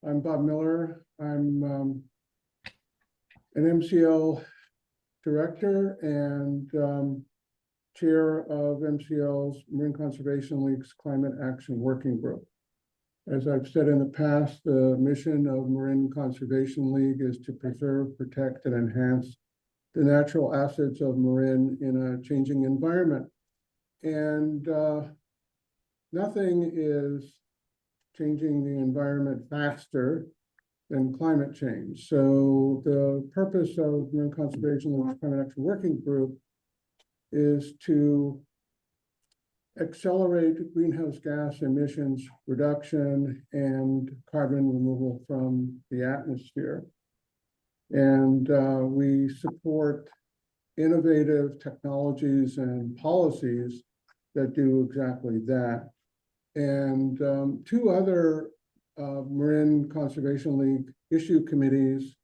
I'm Bob Miller. I'm an MCL director and chair of MCL's Marine Conservation League's Climate Action Working Group. As I've said in the past, the mission of Marine Conservation League is to preserve, protect, and enhance the natural assets of Marin in a changing environment. And nothing is changing the environment faster than climate change. So the purpose of Marine Conservation League's Climate Action Working Group is to accelerate greenhouse gas emissions reduction and carbon removal from the atmosphere. And we support innovative technologies and policies that do exactly that. And two other Marin Conservation League issue committees,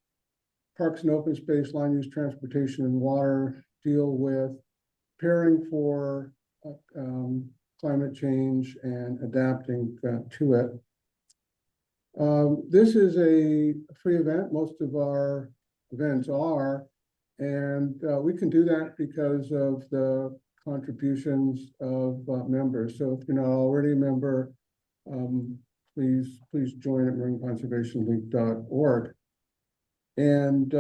Parks and Open Space, Land Use, Transportation, and Water, deal with preparing for climate change and adapting to it. This is a free event. Most of our events are, and we can do that because of the contributions of members. So if you're not already a member, please join at marineconservationleague.org. And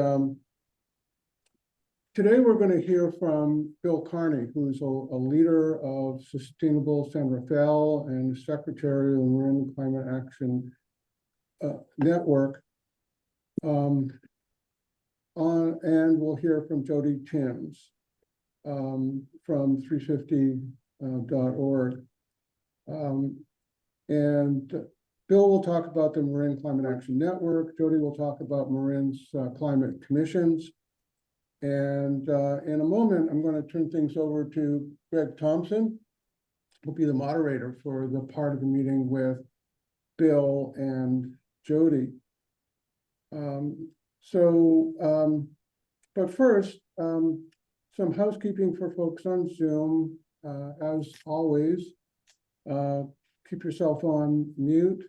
today we're going to hear from Bill Carney, who's a leader of Sustainable San Rafael and secretary of the Marin Climate Action Network. And we'll hear from Jody Timms from 350.org. And Bill will talk about the Marin Climate Action Network. Jody will talk about Marin's climate commissions. And in a moment, I'm going to turn things over to Greg Thompson, who'll be the moderator for the part of the meeting with Bill and Jody. But first, some housekeeping for folks on Zoom. As always, keep yourself on mute,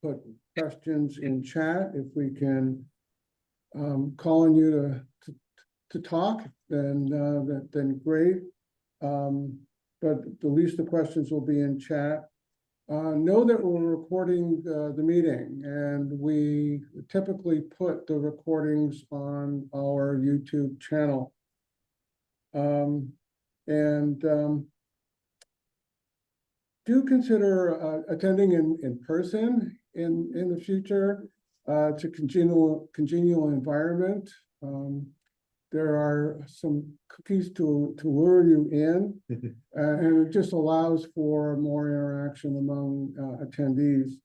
put questions in chat. If we can call on you to talk, then great. But at least the questions will be in chat. Know that we're recording the meeting, and we typically put the recordings on our YouTube channel. Do consider attending in person in the future. It's a congenial environment. There are some cookies to lure you in, and it just allows for more interaction among attendees.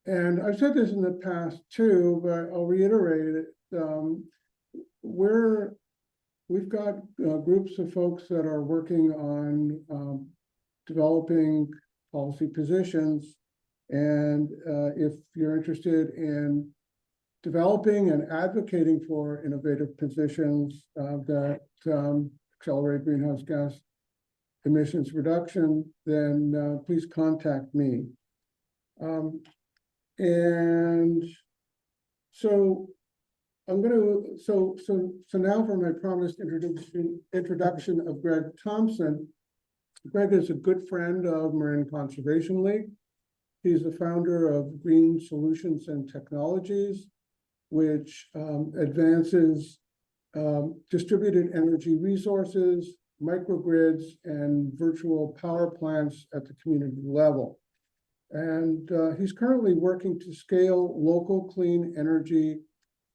And I've said this in the past too, but I'll reiterate it. We've got groups of folks that are working on developing policy positions. And if you're interested in developing and advocating for innovative positions that accelerate greenhouse gas emissions reduction, then please contact me. And so I'm going to, so now for my promised introduction of Greg Thompson. Greg is a good friend of Marin Conservation League. He's the founder of Green Solutions and Technologies, which advances distributed energy resources, microgrids, and virtual power plants at the community level. And he's currently working to scale local clean energy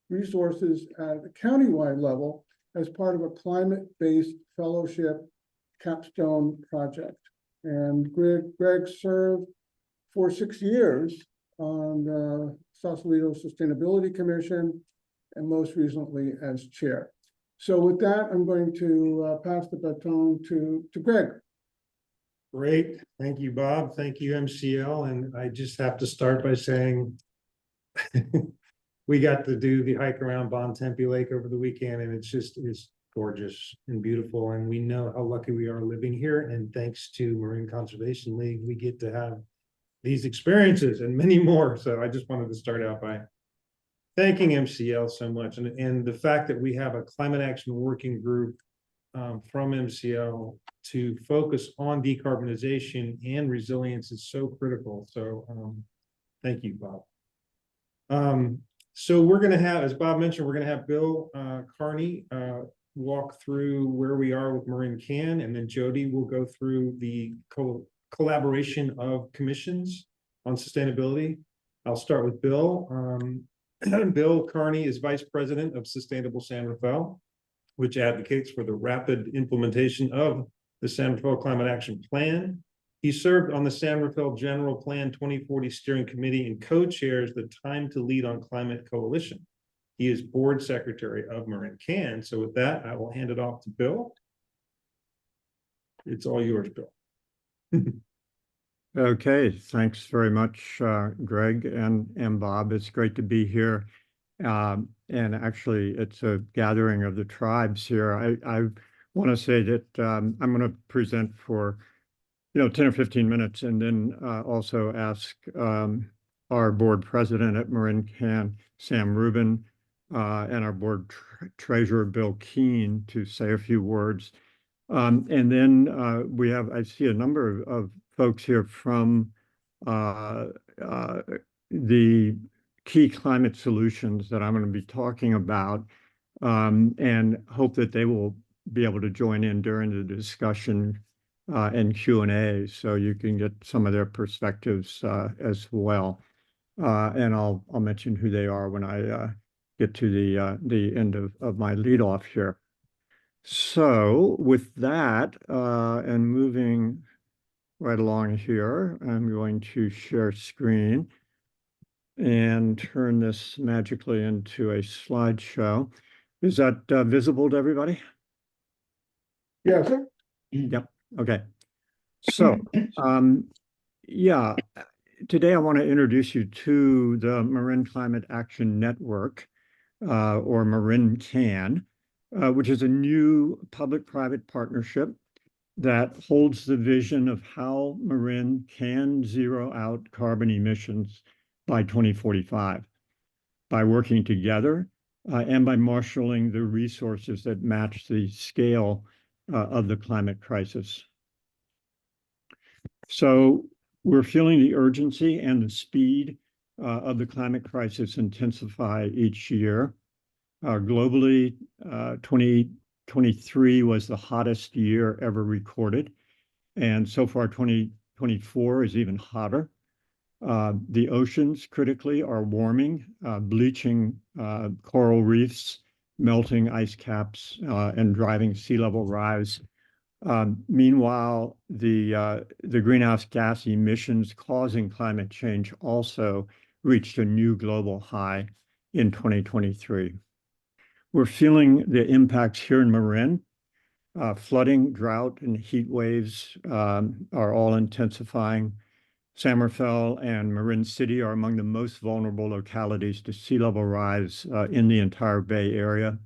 resources at a countywide level as part of a climate-based fellowship capstone project. And Greg served for 6 years on the Sausalito Sustainability Commission, and most recently as chair. So with that, I'm going to pass the baton to Greg. Great. Thank you, Bob. Thank you, MCL. And I just have to start by saying we got to do the hike around Bon Tempe Lake over the weekend, and it's gorgeous and beautiful. And we know how lucky we are living here. And thanks to Marine Conservation League, we get to have these experiences and many more. So I just wanted to start out by thanking MCL so much, and the fact that we have a climate action working group from MCL to focus on decarbonization and resilience is so critical. So thank you, Bob. So we're going to have, as Bob mentioned, we're going to have Bill Carney walk through where we are with Marin Can, and then Jody will go through the collaboration of commissions on sustainability. I'll start with Bill. Bill Carney is Vice President of Sustainable San Rafael, which advocates for the rapid implementation of the San Rafael Climate Action Plan. He served on the San Rafael General Plan 2040 Steering Committee and co-chairs the Time to Lead on Climate Coalition. He is board secretary of Marin Can. So with that, I will hand it off to Bill. It's all yours, Bill. Okay, thanks very much, Greg and Bob. It's great to be here. And actually, it's a gathering of the tribes here. I want to say that I'm going to present for 10 or 15 minutes, and then also ask our board president at Marin Can, Sam Rubin, and our board treasurer, Bill Keene, to say a few words. And then I see a number of folks here from the key climate solutions that I'm going to be talking about, and hope that they will be able to join in during the discussion and Q&A, so you can get some of their perspectives as well. And I'll mention who they are when I get to the end of my lead off here. So with that, and moving right along here, I'm going to share screen and turn this magically into a slideshow. Is that visible to everybody? Yes. Yep. Okay. So, yeah, today I want to introduce you to the Marin Climate Action Network, or Marin Can, which is a new public-private partnership that holds the vision of how Marin can zero out carbon emissions by 2045 by working together and by marshaling the resources that match the scale of the climate crisis. So we're feeling the urgency and the speed of the climate crisis intensify each year. Globally, 2023 was the hottest year ever recorded, and so far 2024 is even hotter. The oceans critically are warming, bleaching coral reefs, melting ice caps, and driving sea level rise. Meanwhile, the greenhouse gas emissions causing climate change also reached a new global high in 2023. We're feeling the impacts here in Marin. Flooding, drought, and heat waves are all intensifying. San Rafael and Marin City are among the most vulnerable localities to sea level rise in the entire Bay Area.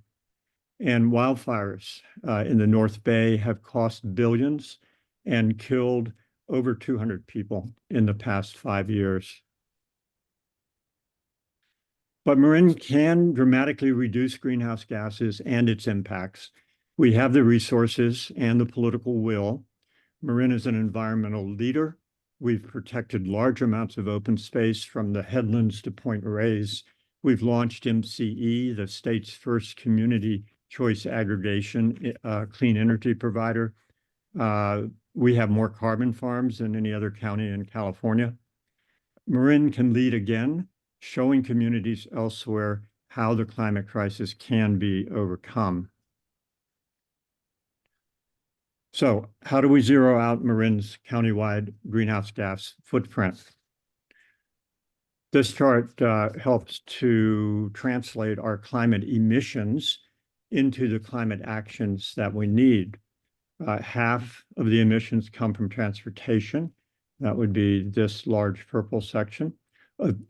And wildfires in the North Bay have cost billions and killed over 200 people in the past 5 years. But Marin can dramatically reduce greenhouse gases and its impacts. We have the resources and the political will. Marin is an environmental leader. We've protected large amounts of open space from the headlands to Point Reyes. We've launched MCE, the state's first community choice aggregation clean energy provider. We have more carbon farms than any other county in California. Marin can lead again, showing communities elsewhere how the climate crisis can be overcome. So how do we zero out Marin's countywide greenhouse gas footprint? This chart helps to translate our climate emissions into the climate actions that we need. Half of the emissions come from transportation. That would be this large purple section.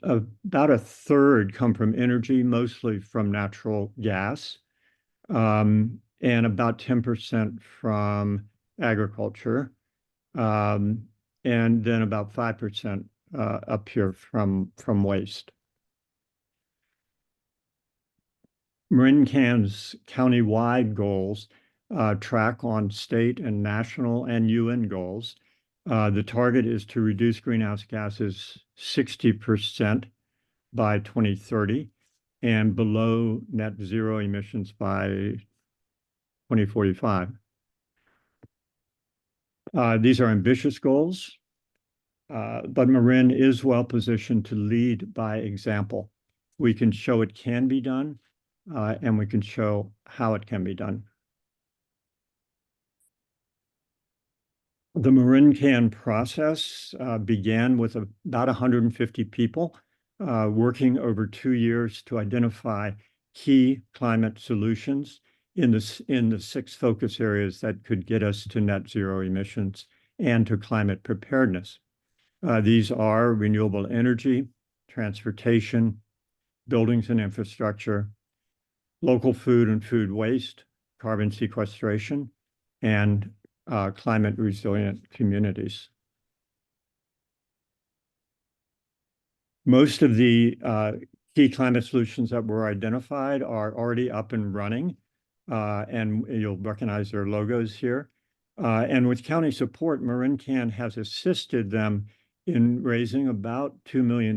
About a third come from energy, mostly from natural gas, and about 10% from agriculture, and then about 5% up here from waste. Marin Can's countywide goals track on state and national and UN goals. The target is to reduce greenhouse gases 60% by 2030 and below net zero emissions by 2045. These are ambitious goals, but Marin is well positioned to lead by example. We can show it can be done, and we can show how it can be done. The Marin Can process began with about 150 people working over 2 years to identify key climate solutions in the 6 focus areas that could get us to net zero emissions and to climate preparedness. These are renewable energy, transportation, buildings and infrastructure, local food and food waste, carbon sequestration, and climate resilient communities. Most of the key climate solutions that were identified are already up and running, and you'll recognize their logos here. And with county support, Marin Can has assisted them in raising about $2 million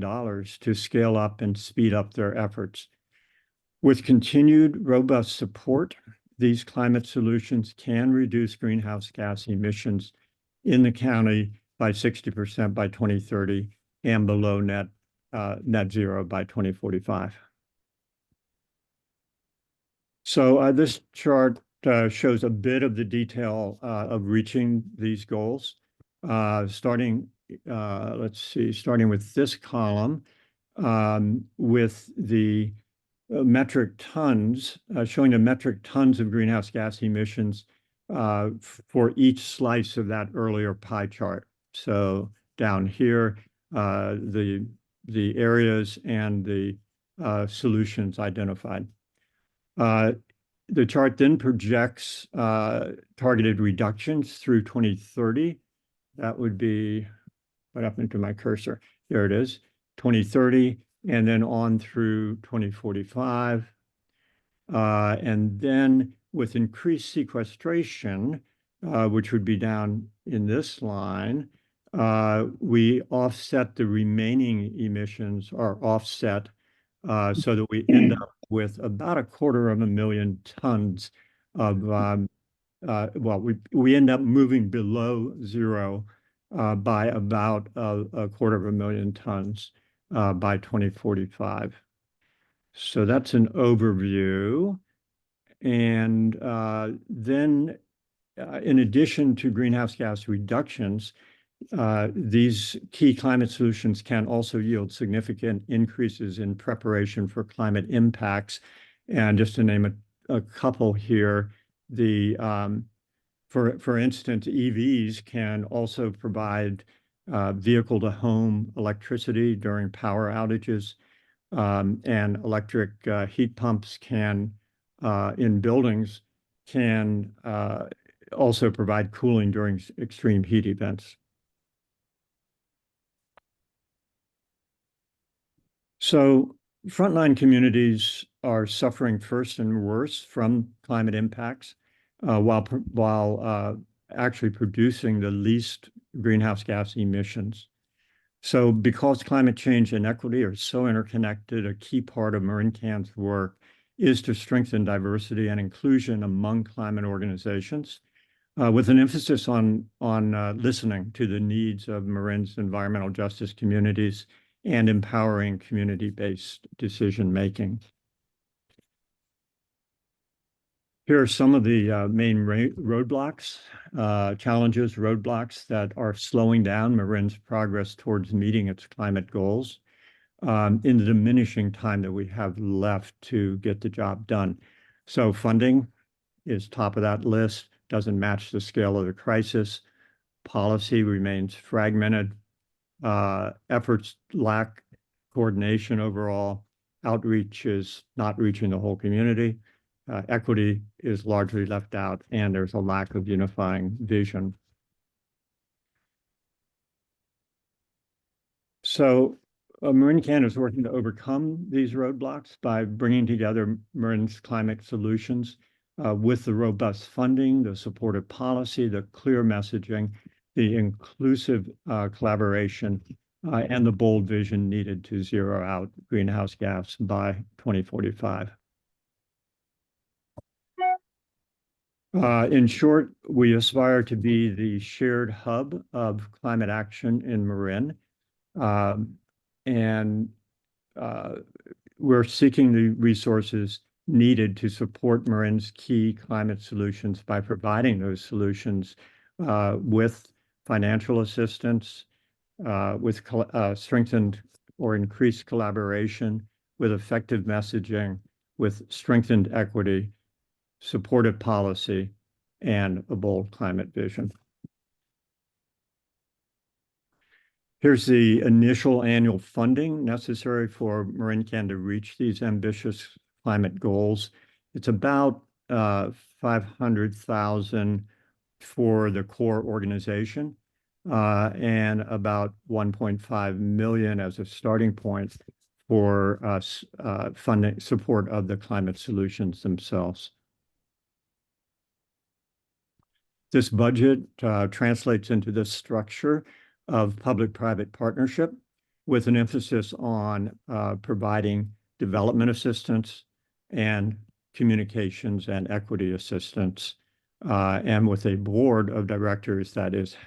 to scale up and speed up their efforts. With continued robust support, these climate solutions can reduce greenhouse gas emissions in the county by 60% by 2030 and below net zero by 2045. So this chart shows a bit of the detail of reaching these goals. Starting with this column with the metric tons, showing the metric tons of greenhouse gas emissions for each slice of that earlier pie chart. So down here, the areas and the solutions identified. The chart then projects targeted reductions through 2030. That would be what happened to my cursor. There it is, 2030, and then on through 2045. And then with increased sequestration, which would be down in this line, we offset the remaining emissions are offset so that we end up with about 250,000 tons of, we end up moving below zero by about 250,000 tons by 2045. So that's an overview. And then in addition to greenhouse gas reductions, these key climate solutions can also yield significant increases in preparation for climate impacts. And just to name a couple here, for instance, EVs can also provide vehicle-to-home electricity during power outages, and electric heat pumps can, in buildings, can also provide cooling during extreme heat events. So frontline communities are suffering first and worst from climate impacts, while actually producing the least greenhouse gas emissions. So because climate change and equity are so interconnected, a key part of Marin Can's work is to strengthen diversity and inclusion among climate organizations, with an emphasis on listening to the needs of Marin's environmental justice communities and empowering community-based decision-making. Here are some of the main roadblocks, roadblocks that are slowing down Marin's progress towards meeting its climate goals in the diminishing time that we have left to get the job done. So funding is top of that list, doesn't match the scale of the crisis. Policy remains fragmented. Efforts lack coordination overall. Outreach is not reaching the whole community. Equity is largely left out, and there's a lack of unifying vision. So Marin Can is working to overcome these roadblocks by bringing together Marin's climate solutions with the robust funding, the supportive policy, the clear messaging, the inclusive collaboration, and the bold vision needed to zero out greenhouse gas by 2045. In short, we aspire to be the shared hub of climate action in Marin. And we're seeking the resources needed to support Marin's key climate solutions by providing those solutions with financial assistance, with strengthened or increased collaboration, with effective messaging, with strengthened equity, supportive policy, and a bold climate vision. Here's the initial annual funding necessary for Marin Can to reach these ambitious climate goals. It's about 500,000 for the core organization and about 1.5 million as a starting point for funding support of the climate solutions themselves. This budget translates into the structure of public-private partnership with an emphasis on providing development assistance and communications and equity assistance, and with a board of directors that is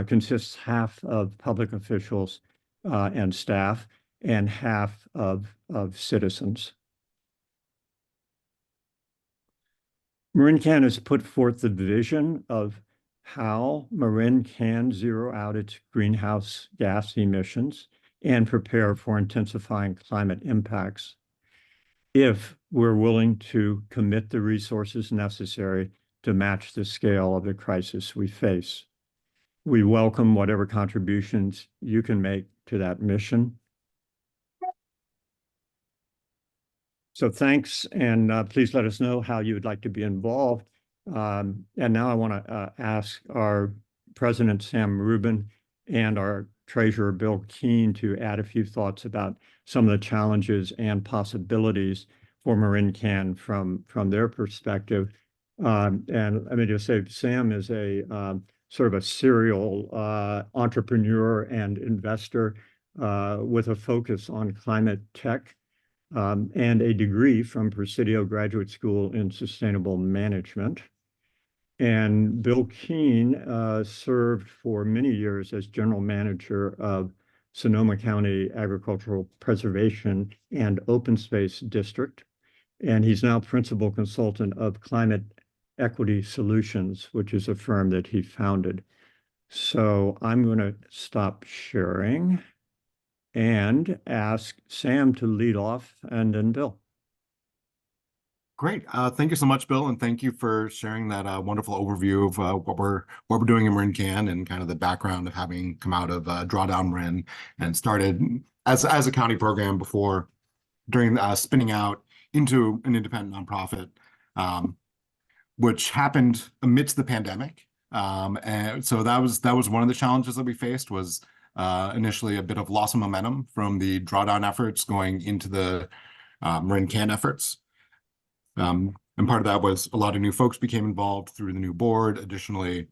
consists half of public officials and staff and half of citizens. Marin Can has put forth the vision of how Marin can zero out its greenhouse gas emissions and prepare for intensifying climate impacts if we're willing to commit the resources necessary to match the scale of the crisis we face. We welcome whatever contributions you can make to that mission. So thanks, and please let us know how you would like to be involved. And now I want to ask our President, Sam Rubin, and our Treasurer, Bill Keene, to add a few thoughts about some of the challenges and possibilities for Marin Can from their perspective. And let me just say, Sam is a sort of a serial entrepreneur and investor with a focus on climate tech. And a degree from Presidio Graduate School in Sustainable Management. And Bill Keene served for many years as General Manager of Sonoma County Agricultural Preservation and Open Space District. And he's now Principal Consultant of Climate Equity Solutions, which is a firm that he founded. So I'm going to stop sharing and ask Sam to lead off, and then Bill. Great. Thank you so much, Bill, and thank you for sharing that wonderful overview of what we're doing in Marin Can and kind of the background of having come out of Drawdown Marin and started as a county program before during spinning out into an independent nonprofit, which happened amidst the pandemic. And so that was one of the challenges that we faced was initially a bit of loss of momentum from the drawdown efforts going into the Marin Can efforts. And part of that was a lot of new folks became involved through the new board. Additionally,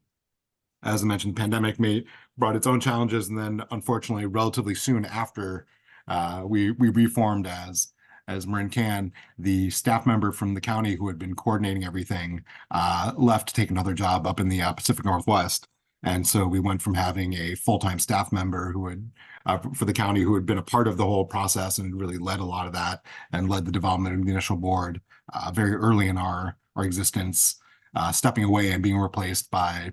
as I mentioned, the pandemic brought its own challenges. And then unfortunately, relatively soon after we reformed as Marin Can, the staff member from the county who had been coordinating everything left to take another job up in the Pacific Northwest. And so we went from having a full-time staff member who had, for the county, who had been a part of the whole process and really led a lot of that and led the development of the initial board very early in our existence, stepping away and being replaced by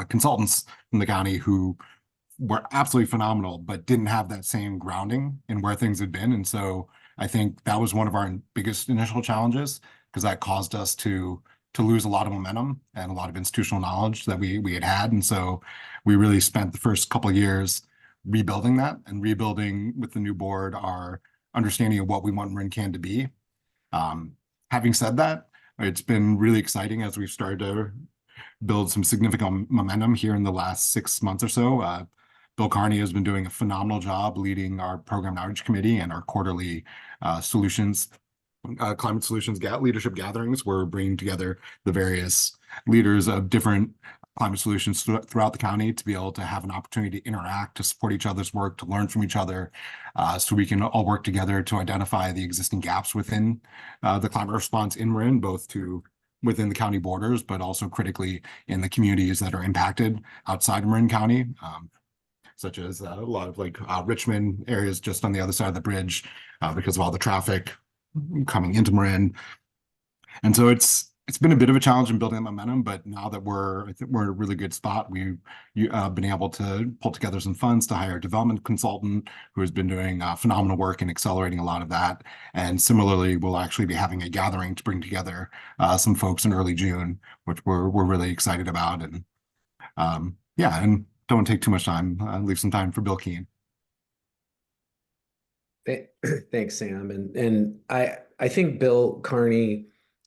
consultants from the county who were absolutely phenomenal, but didn't have that same grounding in where things had been. And so I think that was one of our biggest initial challenges because that caused us to lose a lot of momentum and a lot of institutional knowledge that we had. And so we really spent the first couple of years rebuilding that and rebuilding with the new board our understanding of what we want Marin Can to be. Having said that, it's been really exciting as we've started to build some significant momentum here in the last 6 months or so. Bill Carney has been doing a phenomenal job leading our program outreach committee and our quarterly climate solutions leadership gatherings. We're bringing together the various leaders of different climate solutions throughout the county to be able to have an opportunity to interact, to support each other's work, to learn from each other, so we can all work together to identify the existing gaps within the climate response in Marin, both within the county borders, but also critically in the communities that are impacted outside of Marin County, such as a lot of Richmond areas just on the other side of the bridge because of all the traffic coming into Marin. And so it's been a bit of a challenge in building momentum, but now that I think we're in a really good spot. We've been able to pull together some funds to hire a development consultant who has been doing phenomenal work in accelerating a lot of that. And similarly, we'll actually be having a gathering to bring together some folks in early June, which we're really excited about. And yeah, and don't want to take too much time. Leave some time for Bill Keane. Thanks, Sam. And I think Bill Carney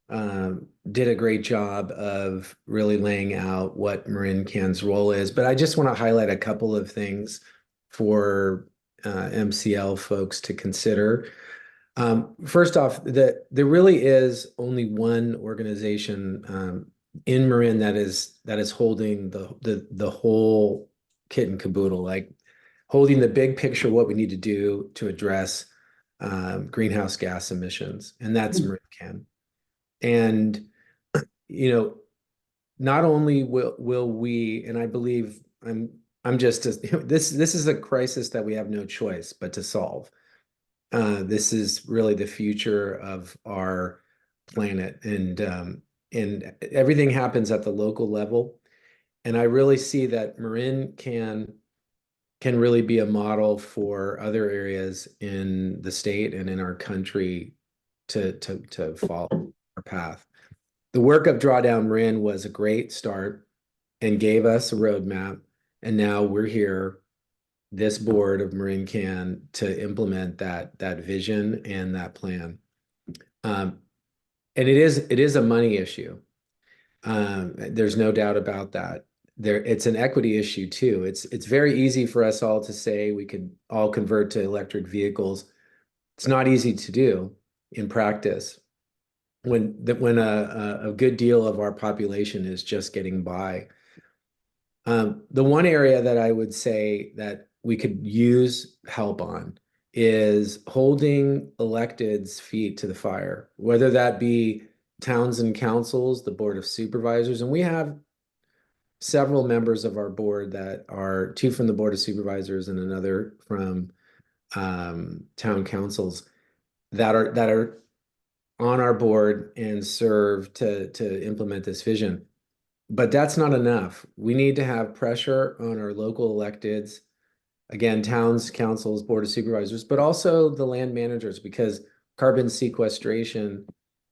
did a great job of really laying out what Marin Can's role is. But I just want to highlight a couple of things for MCL folks to consider. First off, there really is only one organization in Marin that is holding the whole kit and caboodle, like holding the big picture, what we need to do to address greenhouse gas emissions, and that's Marin Can. And not only will we, and I believe I'm just as this is a crisis that we have no choice but to solve. This is really the future of our planet, and everything happens at the local level. And I really see that Marin can really be a model for other areas in the state and in our country to follow our path. The work of Drawdown Marin was a great start and gave us a roadmap. And now we're here, this board of Marin Can, to implement that vision and that plan. And it is a money issue. There's no doubt about that. It's an equity issue too. It's very easy for us all to say we could all convert to electric vehicles. It's not easy to do in practice when a good deal of our population is just getting by. The one area that I would say that we could use help on is holding electeds' feet to the fire, whether that be towns and councils, the board of supervisors, and we have several members of our board that are two from the board of supervisors and another from town councils that are on our board and serve to implement this vision. But that's not enough. We need to have pressure on our local electeds, again, towns, councils, board of supervisors, but also the land managers, because carbon sequestration,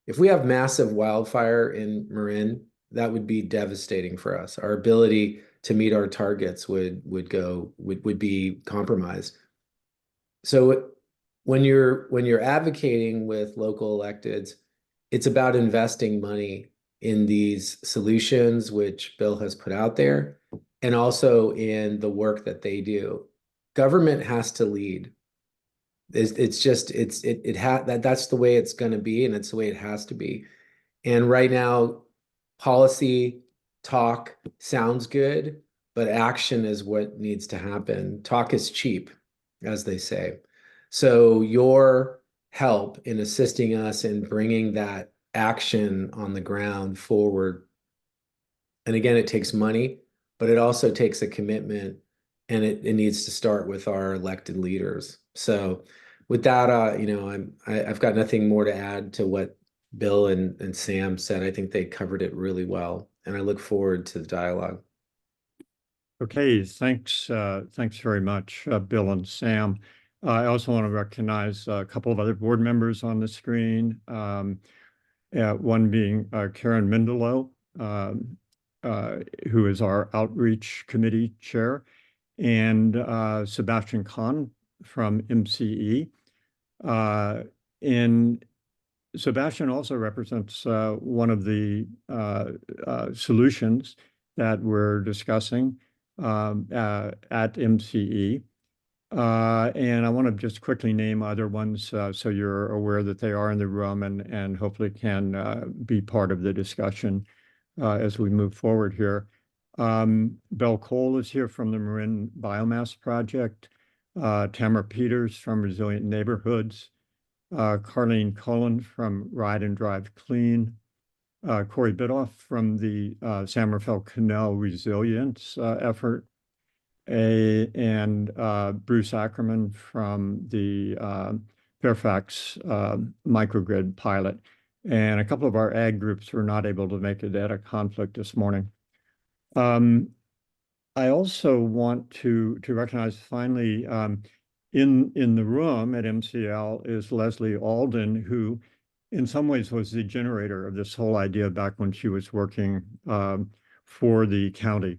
if we have massive wildfire in Marin, that would be devastating for us. Our ability to meet our targets would be compromised. So when you're advocating with local electeds, it's about investing money in these solutions, which Bill has put out there, and also in the work that they do. Government has to lead. That's the way it's going to be, and it's the way it has to be. And right now, policy talk sounds good, but action is what needs to happen. Talk is cheap, as they say. So your help in assisting us in bringing that action on the ground forward. And again, it takes money, but it also takes a commitment, and it needs to start with our elected leaders. So with that, I've got nothing more to add to what Bill and Sam said. I think they covered it really well, and I look forward to the dialogue. Okay, thanks very much, Bill and Sam. I also want to recognize a couple of other board members on the screen. One being Karen Mendelow, who is our outreach committee chair, and Sebastian Kahn from MCE. And Sebastian also represents one of the solutions that we're discussing, at MCE. And I want to just quickly name other ones so you're aware that they are in the room and hopefully can be part of the discussion as we move forward here. Belle Cole is here from the Marin Biomass Project. Tamara Peters from Resilient Neighborhoods. Carlene Cullen from Ride and Drive Clean. Corey Bidoff from the San Rafael Canal Resilience effort. And Bruce Ackerman from the Fairfax microgrid pilot. And a couple of our ag groups were not able to make it at a conflict this morning. I also want to recognize finally in the room at MCL is Leslie Alden, who in some ways was the generator of this whole idea back when she was working for the county.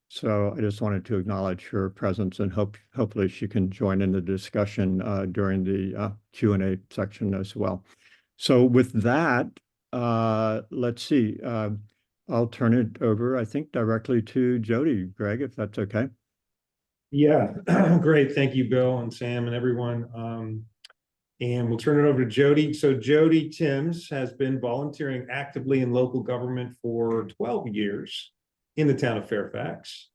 So I just wanted to acknowledge her presence and hopefully she can join in the discussion during the Q&A section as well. So with that, let's see. I'll turn it over, I think, directly to Jody, Greg, if that's okay. Yeah, great. Thank you, Bill and Sam and everyone. And we'll turn it over to Jody. So Jody Timms has been volunteering actively in local government for 12 years in the town of Fairfax.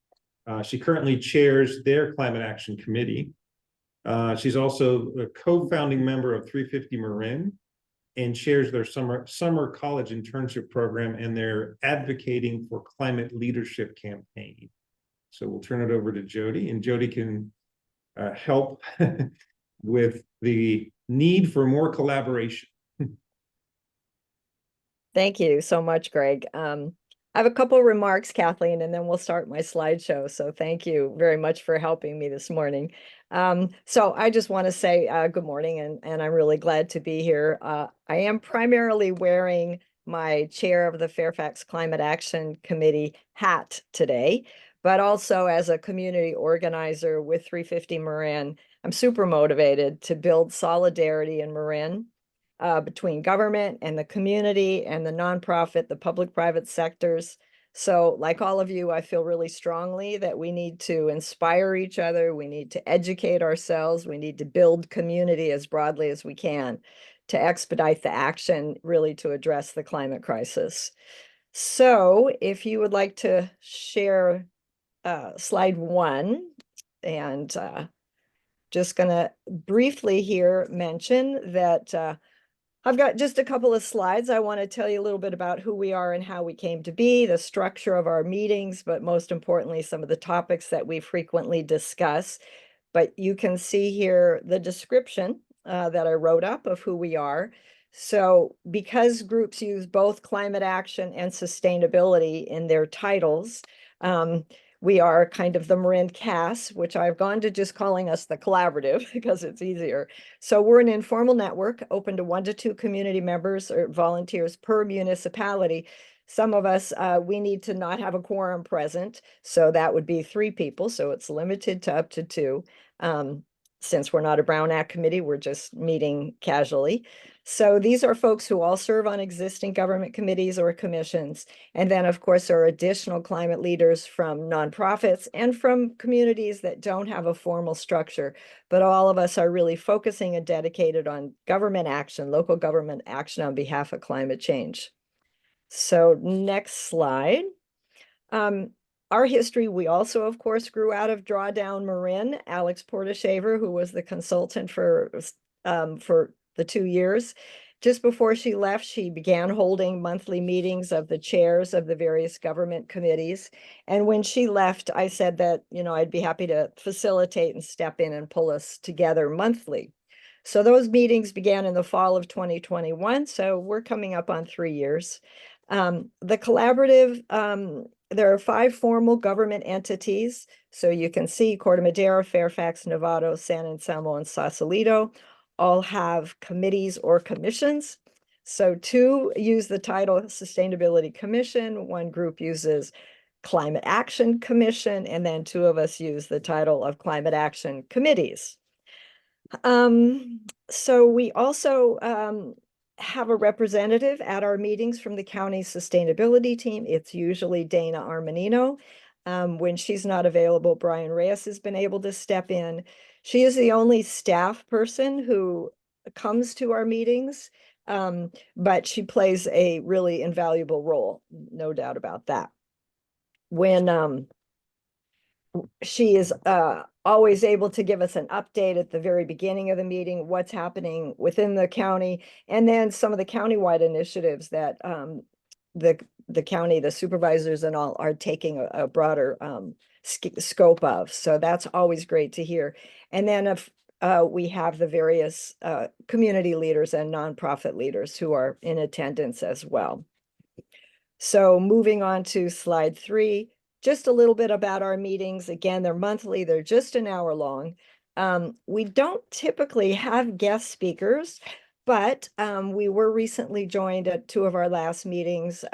She currently chairs their Climate Action Committee. She's also a co-founding member of 350 Marin and chairs their summer college internship program and their Advocating for Climate Leadership campaign. So we'll turn it over to Jody, and Jody can help with the need for more collaboration. Thank you so much, Greg. I have a couple of remarks, Kathleen, and then we'll start my slideshow. So thank you very much for helping me this morning. So I just want to say good morning, and I'm really glad to be here. I am primarily wearing my chair of the Fairfax Climate Action Committee hat today, but also as a community organizer with 350 Marin. I'm super motivated to build solidarity in Marin between government and the community and the nonprofit, the public-private sectors. So like all of you, I feel really strongly that we need to inspire each other. We need to educate ourselves. We need to build community as broadly as we can to expedite the action really to address the climate crisis. So if you would like to share slide 1, and just going to briefly here mention that I've got just a couple of slides. I want to tell you a little bit about who we are and how we came to be, the structure of our meetings, but most importantly, some of the topics that we frequently discuss. But you can see here the description that I wrote up of who we are. So because groups use both climate action and sustainability in their titles, we are kind of the Marin CAS, which I've gone to just calling us the collaborative because it's easier. So we're an informal network open to 1 to 2 community members or volunteers per municipality. Some of us, we need to not have a quorum present. So that would be 3 people. So it's limited to up to 2. Since we're not a Brown Act committee, we're just meeting casually. So these are folks who all serve on existing government committees or commissions. And then, of course, there are additional climate leaders from nonprofits and from communities that don't have a formal structure. But all of us are really focusing and dedicated on government action, local government action on behalf of climate change. So next slide. Our history, we also, of course, grew out of Drawdown Marin. Alex Portashaver, who was the consultant for the 2 years. Just before she left, she began holding monthly meetings of the chairs of the various government committees. And when she left, I said that, you know, I'd be happy to facilitate and step in and pull us together monthly. So those meetings began in the fall of 2021. So we're coming up on 3 years. The collaborative, there are 5 formal government entities. So you can see Corte Madera, Fairfax, Novato, San Anselmo, and Sausalito all have committees or commissions. So 2 use the title Sustainability Commission. 1 group uses Climate Action Commission, and then 2 of us use the title of Climate Action Committees. So we also have a representative at our meetings from the county sustainability team. It's usually Dana Armanino. When she's not available, Brian Reyes has been able to step in. She is the only staff person who comes to our meetings, but she plays a really invaluable role, no doubt about that. When she is always able to give us an update at the very beginning of the meeting, what's happening within the county, and then some of the countywide initiatives that the county, the supervisors and all are taking a broader scope of. So that's always great to hear. And then if we have the various community leaders and nonprofit leaders who are in attendance as well. So moving on to slide 3, just a little bit about our meetings. Again, they're monthly, they're just an hour long. We don't typically have guest speakers, but we were recently joined at 2 of our last meetings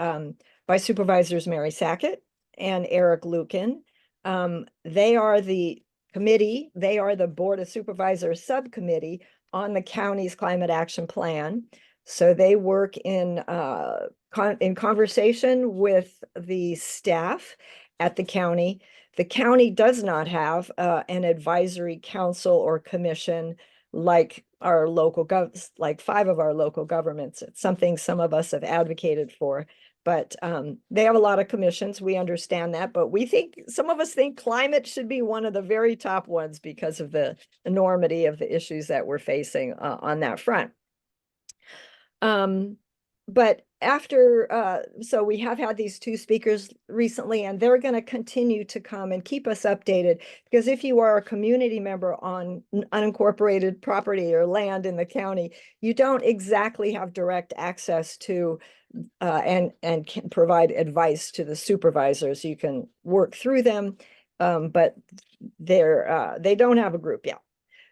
by Supervisors Mary Sackett and Eric Lucan. They are the committee, they are the Board of Supervisors subcommittee on the county's climate action plan. So they work in conversation with the staff at the county. The county does not have an advisory council or commission like our local like 5 of our local governments. It's something some of us have advocated for, but they have a lot of commissions. We understand that, but we think, some of us think climate should be one of the very top ones because of the enormity of the issues that we're facing on that front. But after, so we have had these 2 speakers recently, and they're going to continue to come and keep us updated, because if you are a community member on unincorporated property or land in the county, you don't exactly have direct access to and can provide advice to the supervisors. You can work through them, but they don't have a group yet.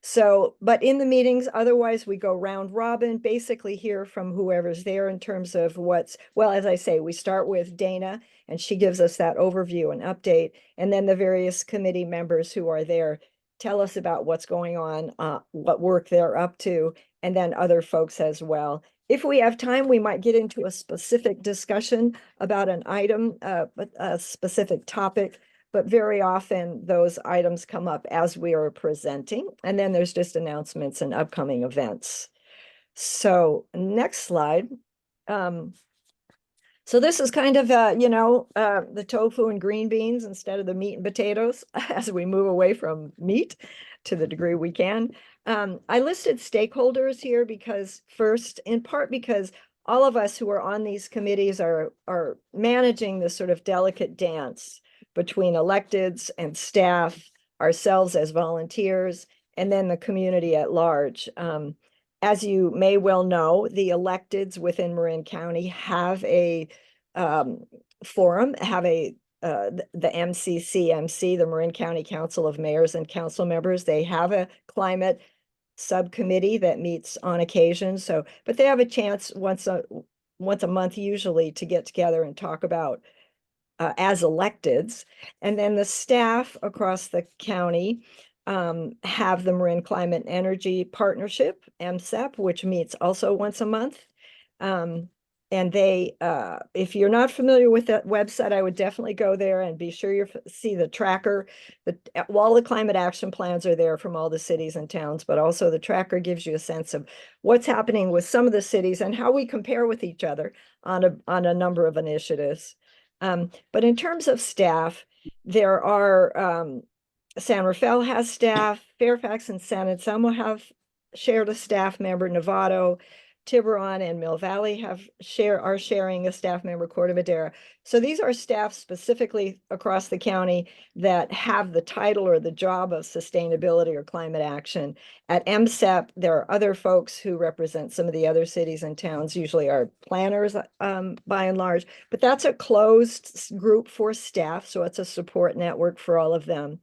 So, but in the meetings, otherwise we go round robin, basically hear from whoever's there in terms of what's, well, as I say, we start with Dana and she gives us that overview and update. And then the various committee members who are there tell us about what's going on, what work they're up to, and then other folks as well. If we have time, we might get into a specific discussion about an item, a specific topic. But very often those items come up as we are presenting, and then there's just announcements and upcoming events. So next slide. So this is kind of, the tofu and green beans instead of the meat and potatoes as we move away from meat to the degree we can. I listed stakeholders here because first, in part because all of us who are on these committees are managing this sort of delicate dance between electeds and staff, ourselves as volunteers, and then the community at large. As you may well know, the electeds within Marin County have a forum, have the MCCMC, the Marin County Council of Mayors and Council Members. They have a climate subcommittee that meets on occasion. So, but they have a chance once a month usually to get together and talk about as electeds. And then the staff across the county have the Marin Climate and Energy Partnership, MCEP, which meets also once a month. And they, if you're not familiar with that website, I would definitely go there and be sure you see the tracker. All the climate action plans are there from all the cities and towns, but also the tracker gives you a sense of what's happening with some of the cities and how we compare with each other on a number of initiatives. But in terms of staff, there are, San Rafael has staff, Fairfax and San Anselmo have shared a staff member, Novato, Tiburon and Mill Valley are sharing a staff member, Corte Madera. So these are staff specifically across the county that have the title or the job of sustainability or climate action. At MCEP, there are other folks who represent some of the other cities and towns, usually are planners by and large, but that's a closed group for staff. So it's a support network for all of them.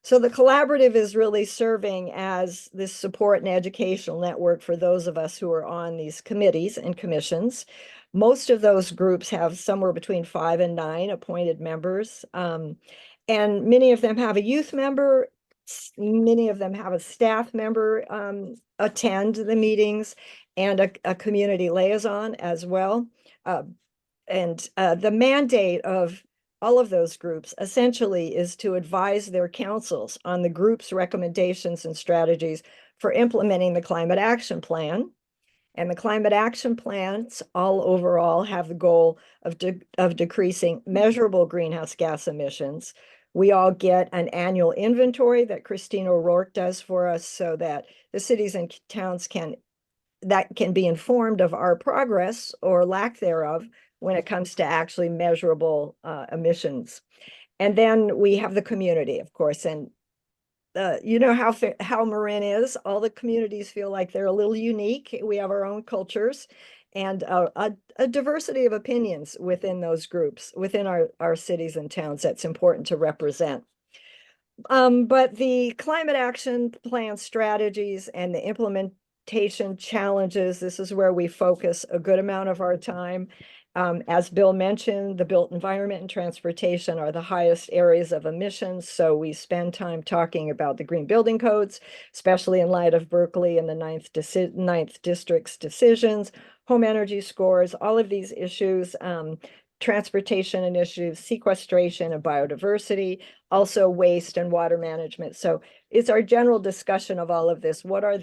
So the collaborative is really serving as this support and educational network for those of us who are on these committees and commissions. Most of those groups have somewhere between 5 and 9 appointed members. And many of them have a youth member. Many of them have a staff member attend the meetings and a community liaison as well. And the mandate of all of those groups, essentially is to advise their councils on the group's recommendations and strategies for implementing the climate action plan. And the climate action plans all overall have the goal of decreasing measurable greenhouse gas emissions. We all get an annual inventory that Christine O'Rourke does for us so that the cities and towns can be informed of our progress or lack thereof when it comes to actually measurable emissions. And then we have the community, of course, and you know how Marin is. All the communities feel like they're a little unique. We have our own cultures and a diversity of opinions within those groups, within our cities and towns that's important to represent. But the climate action plan strategies and the implementation challenges, this is where we focus a good amount of our time. As Bill mentioned, the built environment and transportation are the highest areas of emissions. So we spend time talking about the green building codes, especially in light of Berkeley and the ninth district's decisions, home energy scores, all of these issues, transportation initiatives, sequestration and biodiversity, also waste and water management. So it's our general discussion of all of this. What are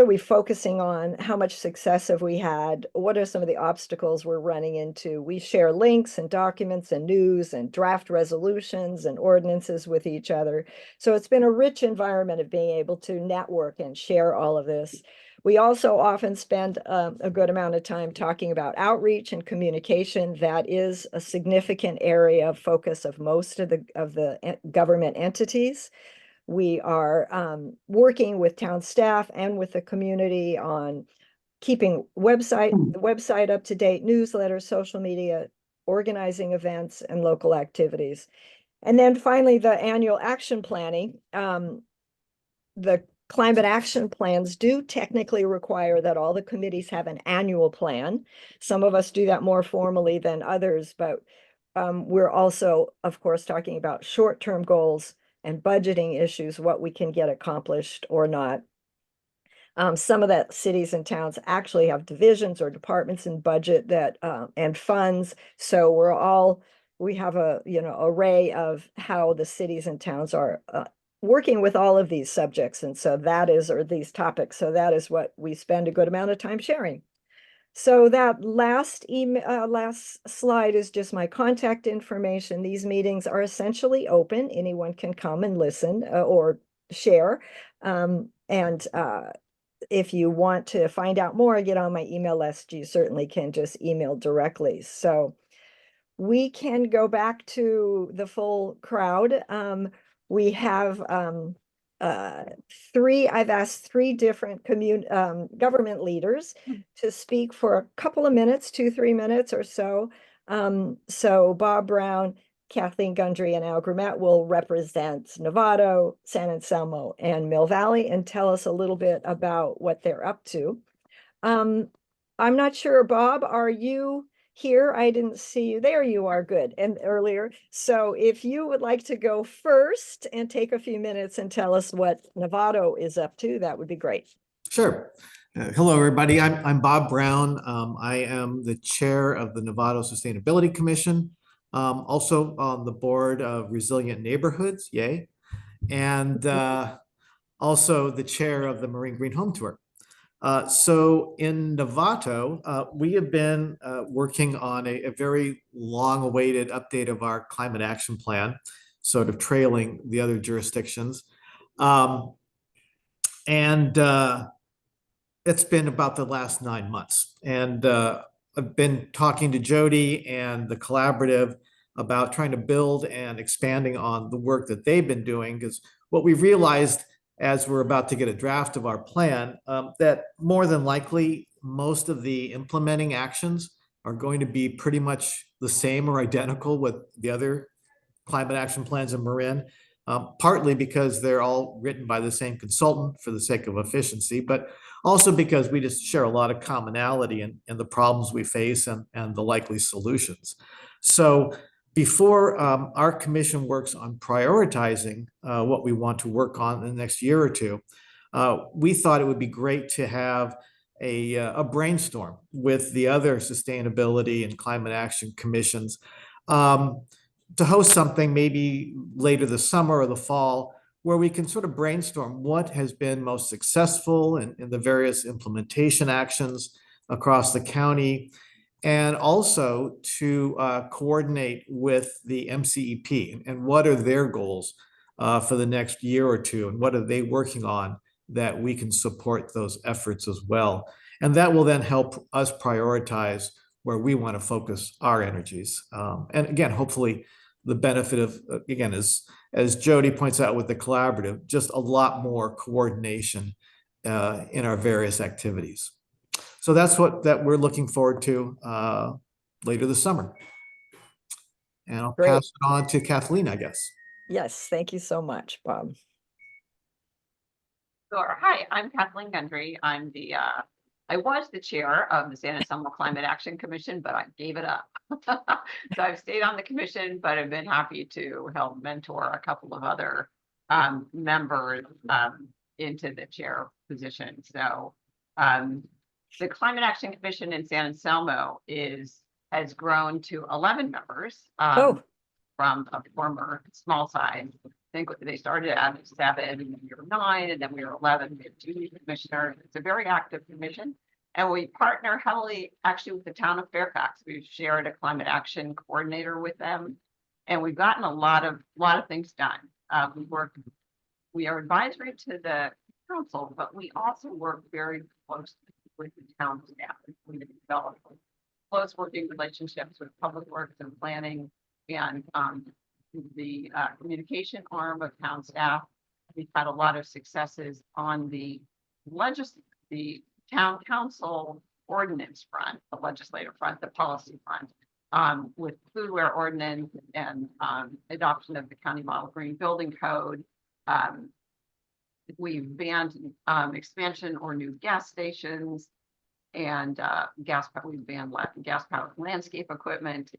we focusing on? How much success have we had? What are some of the obstacles we're running into? We share links and documents and news and draft resolutions and ordinances with each other. So it's been a rich environment of being able to network and share all of this. We also often spend a good amount of time talking about outreach and communication. That is a significant area of focus of most of the government entities. We are working with town staff and with the community on keeping the website up to date, newsletters, social media, organizing events and local activities. And then finally, the annual action planning. The climate action plans do technically require that all the committees have an annual plan. Some of us do that more formally than others, but we're also, of course, talking about short-term goals and budgeting issues, what we can get accomplished or not. Some of the cities and towns actually have divisions or departments in budget that and funds. So we have a array of how the cities and towns are working with all of these subjects. And so these topics. So that is what we spend a good amount of time sharing. So that last slide is just my contact information. These meetings are essentially open. Anyone can come and listen or share. If you want to find out more, get on my email list. You certainly can just email directly. So we can go back to the full crowd. We have I've asked 3 different government leaders to speak for a couple of minutes, 2-3 minutes or so. So Bob Brown, Kathleen Gundry, and Al Grimet will represent Novato, San Anselmo, and Mill Valley and tell us a little bit about what they're up to. I'm not sure, Bob, are you here? I didn't see you. There you are. Good. And earlier. So if you would like to go first and take a few minutes and tell us what Novato is up to, that would be great. Sure. Hello, everybody. I'm Bob Brown. I am the chair of the Novato Sustainability Commission, also on the board of Resilient Neighborhoods, yay, and also the chair of the Marine Green Home Tour. So in Novato, we have been working on a very long-awaited update of our climate action plan, sort of trailing the other jurisdictions. It's been about the last 9 months. And I've been talking to Jody and the collaborative about trying to build and expanding on the work that they've been doing, because what we've realized as we're about to get a draft of our plan, that more than likely, most of the implementing actions are going to be pretty much the same or identical with the other climate action plans in Marin, partly because they're all written by the same consultant for the sake of efficiency, but also because we just share a lot of commonality in the problems we face and the likely solutions. So before our commission works on prioritizing what we want to work on in the next year or two, we thought it would be great to have a brainstorm with the other sustainability and climate action commissions to host something maybe later this summer or the fall, where we can sort of brainstorm what has been most successful in the various implementation actions across the county, and also to coordinate with the MCEP and what are their goals for the next year or two, and what are they working on that we can support those efforts as well. And that will then help us prioritize where we want to focus our energies. And again, hopefully the benefit of, again, as Jody points out with the collaborative, just a lot more coordination in our various activities. So that's that we're looking forward to later this summer. And I'll Great. pass it on to Kathleen, I guess. Yes, thank you so much, Bob. Sure. Hi, I'm Kathleen Gundry. I was the chair of the San Anselmo Climate Action Commission, but I gave it up. So I've stayed on the commission, but I've been happy to help mentor a couple of other members into the chair position. So the Climate Action Commission in San Anselmo has grown to 11 members from a former small size. I think they started out at 7, and then we were 9, and then we were 11. We have 2 new commissioners. It's a very active commission, and we partner heavily actually with the town of Fairfax. We've shared a climate action coordinator with them, and we've gotten a lot of things done. We are advisory to the council, but we also work very closely with the town staff. We develop close working relationships with public works and planning, and the communication arm of town staff. We've had a lot of successes on the town council ordinance front, the legislative front, the policy front, with foodware ordinance and adoption of the county model green building code. We've banned expansion or new gas stations, and we've banned gas powered landscape equipment.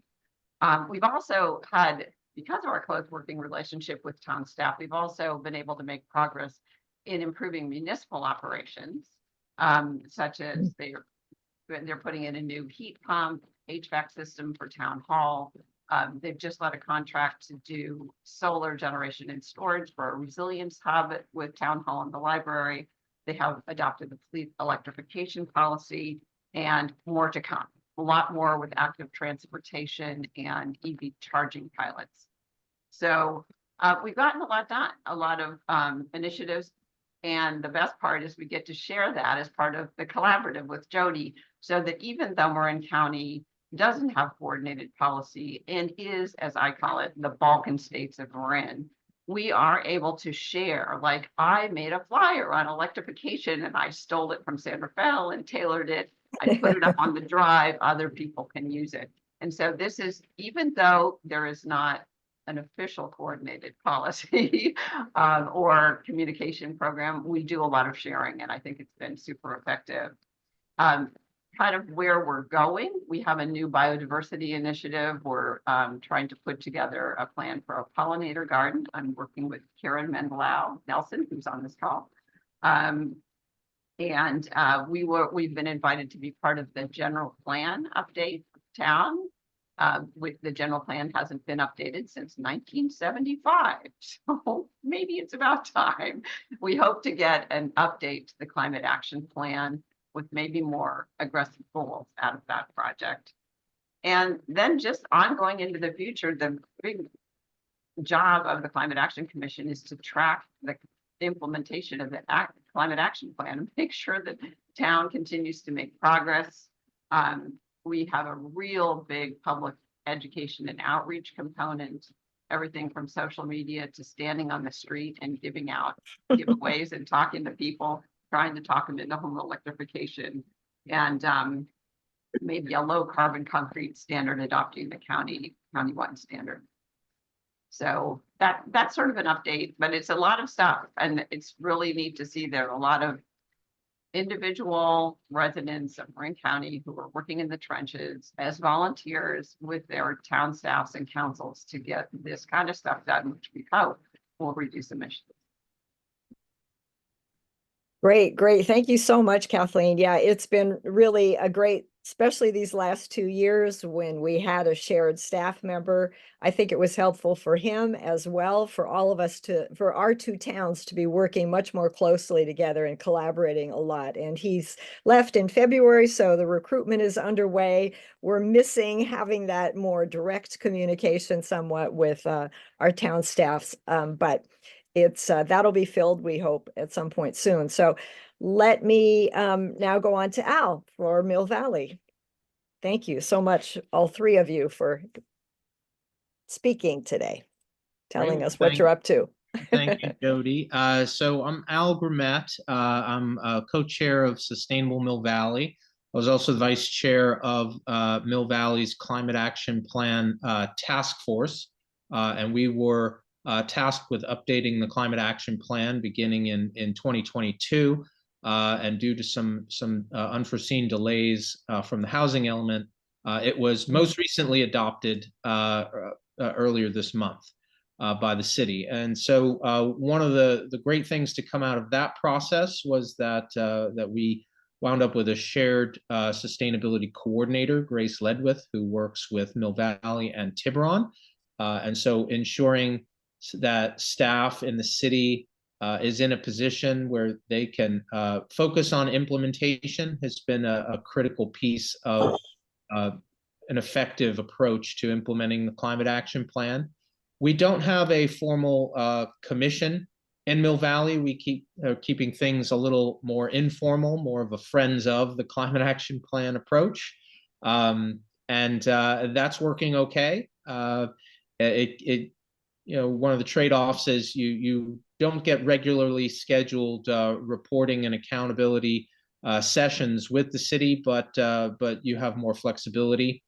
We've also had, because of our close working relationship with town staff, we've also been able to make progress in improving municipal operations, such as they're putting in a new heat pump, HVAC system for town hall. They've just let a contract to do solar generation and storage for a resilience hub with town hall and the library. They have adopted the fleet electrification policy, and more to come. A lot more with active transportation and EV charging pilots. So we've gotten a lot done, a lot of initiatives. And the best part is we get to share that as part of the collaborative with Jody, so that even though Marin County doesn't have coordinated policy and is, as I call it, the Balkan states of Marin, we are able to share. Like, I made a flyer on electrification and I stole it from San Rafael and tailored it. I put it up on the drive, other people can use it. And so this is, even though there is not an official coordinated policy or communication program, we do a lot of sharing, and I think it's been super effective. Kind of where we're going, we have a new biodiversity initiative. We're trying to put together a plan for a pollinator garden. I'm working with Karen Mendelau Nelson, who's on this call. We've been invited to be part of the general plan update of town. With the general plan hasn't been updated since 1975, so maybe it's about time. We hope to get an update to the climate action plan with maybe more aggressive goals out of that project. And then just ongoing into the future, the big job of the Climate Action Commission is to track the implementation of the climate action plan and make sure that the town continues to make progress. We have a real big public education and outreach component, everything from social media to standing on the street and giving out giveaways and talking to people, trying to talk them into home electrification, and maybe a low carbon concrete standard, adopting the countywide standard. So that's sort of an update, but it's a lot of stuff, and it's really neat to see there are a lot of individual residents of Marin County who are working in the trenches as volunteers with their town staffs and councils to get this kind of stuff done, which we hope will reduce emissions. Great. Thank you so much, Kathleen. Yeah, it's been really a great especially these last 2 years when we had a shared staff member. I think it was helpful for him as well, for all of us for our two towns to be working much more closely together and collaborating a lot. And he's left in February, so the recruitment is underway. We're missing having that more direct communication somewhat with our town staffs, but it's that'll be filled, we hope, at some point soon. So let me now go on to Al for Mill Valley. Thank you so much, all three of you, for speaking today, telling Great. us what you're up to. Thank you, Jody. So I'm Al Grimet. I'm co-chair of Sustainable Mill Valley. I was also the vice chair of Mill Valley's Climate Action Plan Task Force. And we were tasked with updating the Climate Action Plan beginning in 2022. And due to some unforeseen delays from the housing element, it was most recently adopted earlier this month by the city. And so one of the great things to come out of that process was that we wound up with a shared sustainability coordinator, Grace Ledwith, who works with Mill Valley and Tiburon. And so ensuring that staff in the city is in a position where they can focus on implementation has been a critical piece of an effective approach to implementing the Climate Action Plan. We don't have a formal commission in Mill Valley. We keep keeping things a little more informal, more of a friends of the Climate Action Plan approach. And that's working okay. One of the trade-offs is you don't get regularly scheduled reporting and accountability sessions with the city, but you have more flexibility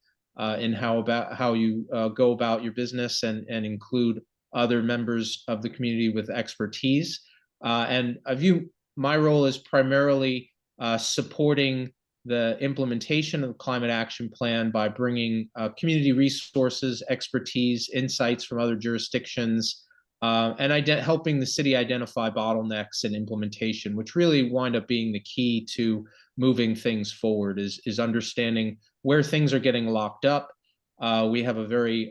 in how you go about your business and include other members of the community with expertise. And I view my role as primarily supporting the implementation of the Climate Action Plan by bringing community resources, expertise, insights from other jurisdictions, and helping the city identify bottlenecks in implementation, which really wind up being the key to moving things forward, is understanding where things are getting locked up. We have a very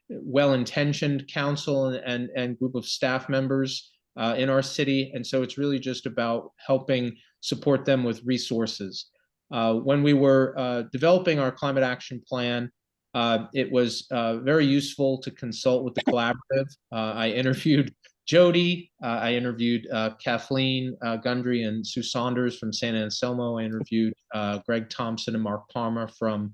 well-intentioned council and group of staff members in our city. And so it's really just about helping support them with resources. When we were developing our climate action plan, it was very useful to consult with the collaborative. I interviewed Jody, I interviewed Kathleen Gundry and Sue Saunders from San Anselmo. I interviewed Greg Thompson and Mark Palmer from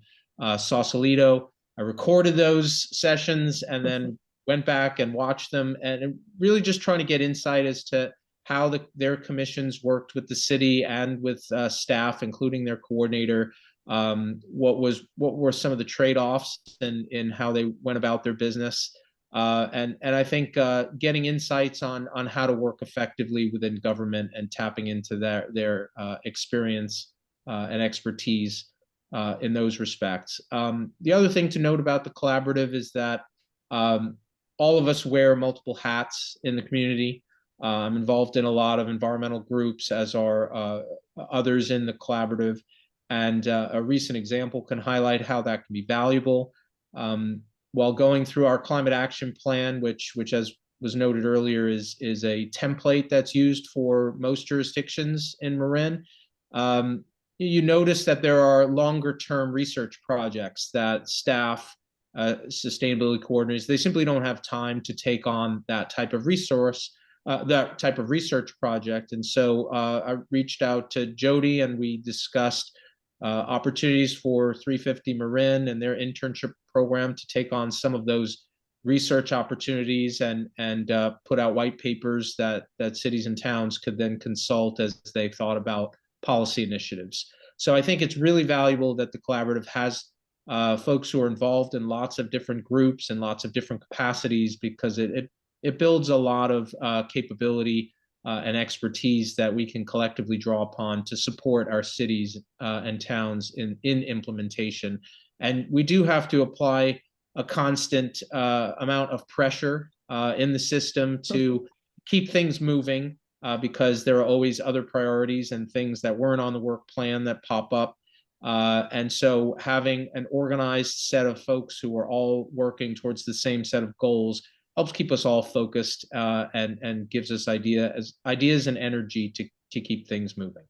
Sausalito. I recorded those sessions and then went back and watched them, and really just trying to get insight as to how their commissions worked with the city and with staff, including their coordinator. What were some of the trade-offs in how they went about their business, and I think getting insights on how to work effectively within government and tapping into their experience and expertise in those respects. The other thing to note about the collaborative is that all of us wear multiple hats in the community. I'm involved in a lot of environmental groups, as are others in the collaborative. And a recent example can highlight how that can be valuable. While going through our climate action plan, which as was noted earlier, is a template that's used for most jurisdictions in Marin, you notice that there are longer term research projects that staff, sustainability coordinators, they simply don't have time to take on that type of resource, that type of research project. And so I reached out to Jody and we discussed opportunities for 350 Marin and their internship program to take on some of those research opportunities and put out white papers that cities and towns could then consult as they thought about policy initiatives. So I think it's really valuable that the collaborative has folks who are involved in lots of different groups and lots of different capacities, because it builds a lot of capability and expertise that we can collectively draw upon to support our cities and towns in implementation. And we do have to apply a constant amount of pressure in the system to keep things moving, because there are always other priorities and things that weren't on the work plan that pop up. And so having an organized set of folks who are all working towards the same set of goals helps keep us all focused and gives us ideas and energy to keep things moving.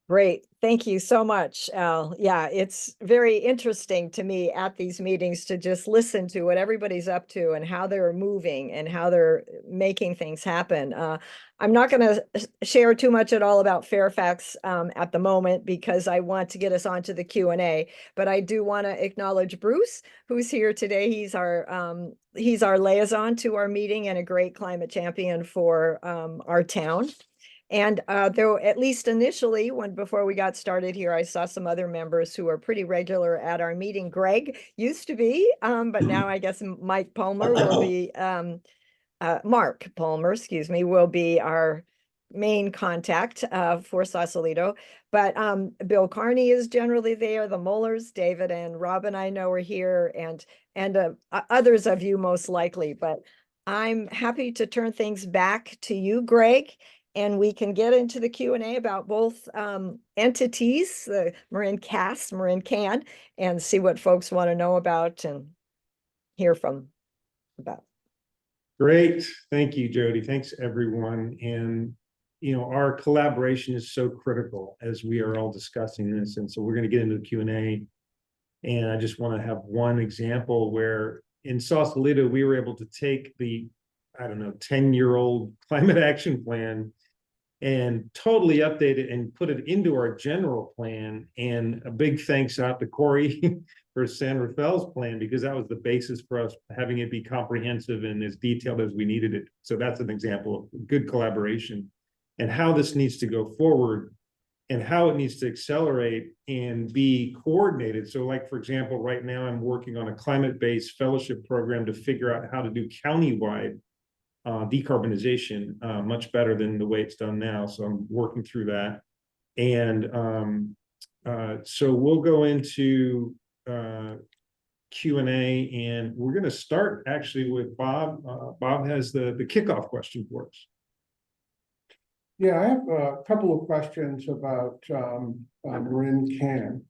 Great. Thank you so much, Al. Yeah, it's very interesting to me at these meetings to just listen to what everybody's up to and how they're moving and how they're making things happen. I'm not going to share too much at all about Fairfax at the moment because I want to get us onto the Q&A, but I do want to acknowledge Bruce, who's here today. He's our liaison to our meeting and a great climate champion for our town. And though at least initially, before we got started here, I saw some other members who are pretty regular at our meeting. Greg used to be, but now I guess Mike Palmer will be, Mark Palmer, excuse me, will be our main contact for Sausalito. But Bill Carney is generally there, the Mullers, David and Robin I know are here, and others of you most likely. But I'm happy to turn things back to you, Greg, and we can get into the Q&A about both entities, the Marin Cast, Marin Can, and see what folks want to know about and hear from about. Great. Thank you, Jody. Thanks, everyone. And, you know, our collaboration is so critical as we are all discussing this. And so we're going to get into the Q&A. And I just want to have one example where in Sausalito, we were able to take the, 10-year-old climate action plan and totally update it and put it into our general plan. And a big thanks out to Corey for San Rafael's plan, because that was the basis for us having it be comprehensive and as detailed as we needed it. So that's an example of good collaboration and how this needs to go forward and how it needs to accelerate and be coordinated. So like, for example, right now I'm working on a climate-based fellowship program to figure out how to do countywide decarbonization much better than the way it's done now. So I'm working through that. And so we'll go into Q&A, and we're going to start actually with Bob. Bob has the kickoff question for us. Yeah, I have a couple of questions about Marin Can.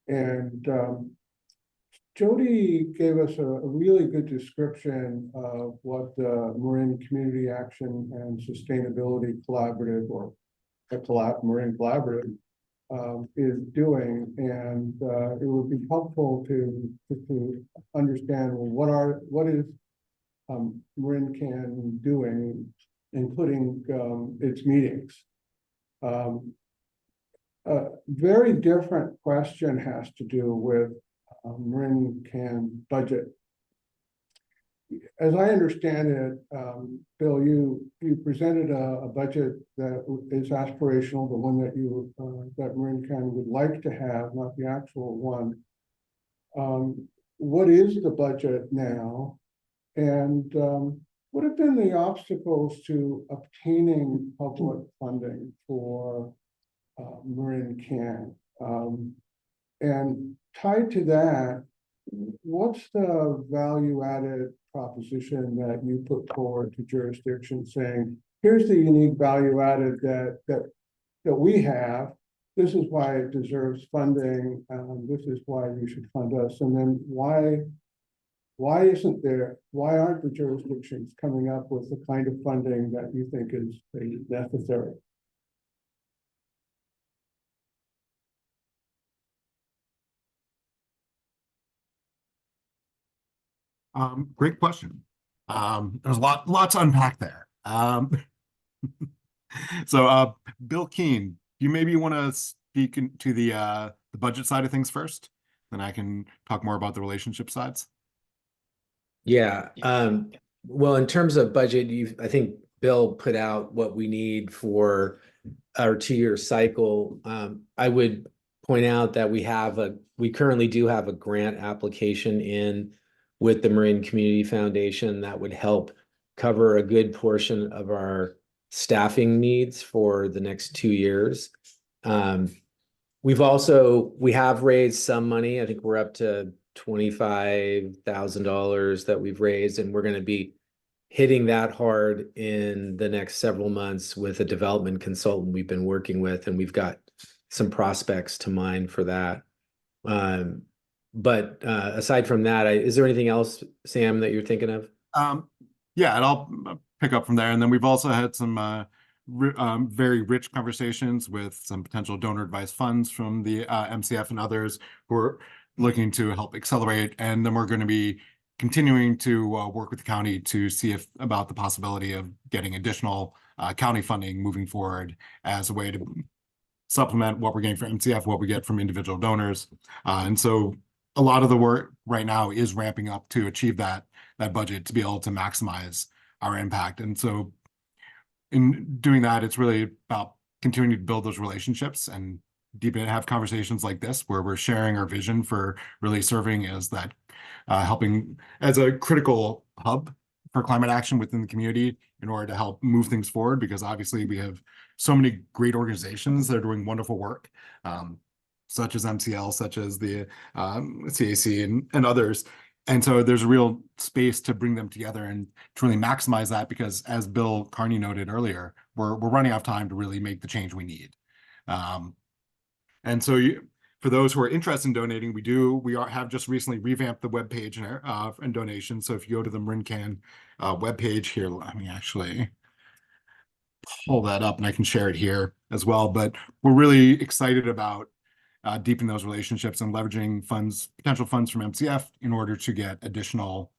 And Jody gave us a really good description of what the Marin Community Action and Sustainability Collaborative, or Marin Collaborative, is doing, and it would be helpful to understand, well, what is Marin Can doing, including its meetings. A very different question has to do with Marin Can budget. As I understand it, Bill, you presented a budget that is aspirational, the one that that Marin Can would like to have, not the actual one. What is the budget now, and what have been the obstacles to obtaining public funding for Marin Can? And tied to that, what's the value-added proposition that you put forward to jurisdictions saying, here's the unique value-added that we have, this is why it deserves funding, this is why you should fund us, and then why aren't the jurisdictions coming up with the kind of funding that you think is necessary? Great question. There's a lot to unpack there. So Bill Keene, you maybe want to speak to the budget side of things first, then I can talk more about the relationship sides. Yeah. Well, in terms of budget, I think Bill put out what we need for our 2-year cycle. I would point out that we currently do have a grant application in with the Marin Community Foundation that would help cover a good portion of our staffing needs for the next 2 years. We have raised some money. I think we're up to $25,000 that we've raised, and we're going to be hitting that hard in the next several months with a development consultant we've been working with, and we've got some prospects to mind for that. But aside from that, is there anything else, Sam, that you're thinking of? Yeah, and I'll pick up from there. And then we've also had some very rich conversations with some potential donor advised funds from the MCF and others who are looking to help accelerate. And then we're going to be continuing to work with the county to see if about the possibility of getting additional county funding moving forward as a way to supplement what we're getting from MCF, what we get from individual donors. And so a lot of the work right now is ramping up to achieve that budget to be able to maximize our impact. And so in doing that, it's really about continuing to build those relationships and deepen and have conversations like this where we're sharing our vision for really serving as that helping as a critical hub for climate action within the community in order to help move things forward, because obviously we have so many great organizations that are doing wonderful work, such as MCL, such as the CAC and others. And so there's a real space to bring them together and to really maximize that, because as Bill Carney noted earlier, we're running out of time to really make the change we need. And so for those who are interested in donating, we have just recently revamped the webpage and donations. So if you go to the Marin Can webpage here, let me actually pull that up and I can share it here as well. But we're really excited about deepening those relationships and leveraging potential funds from MCF in order to get additional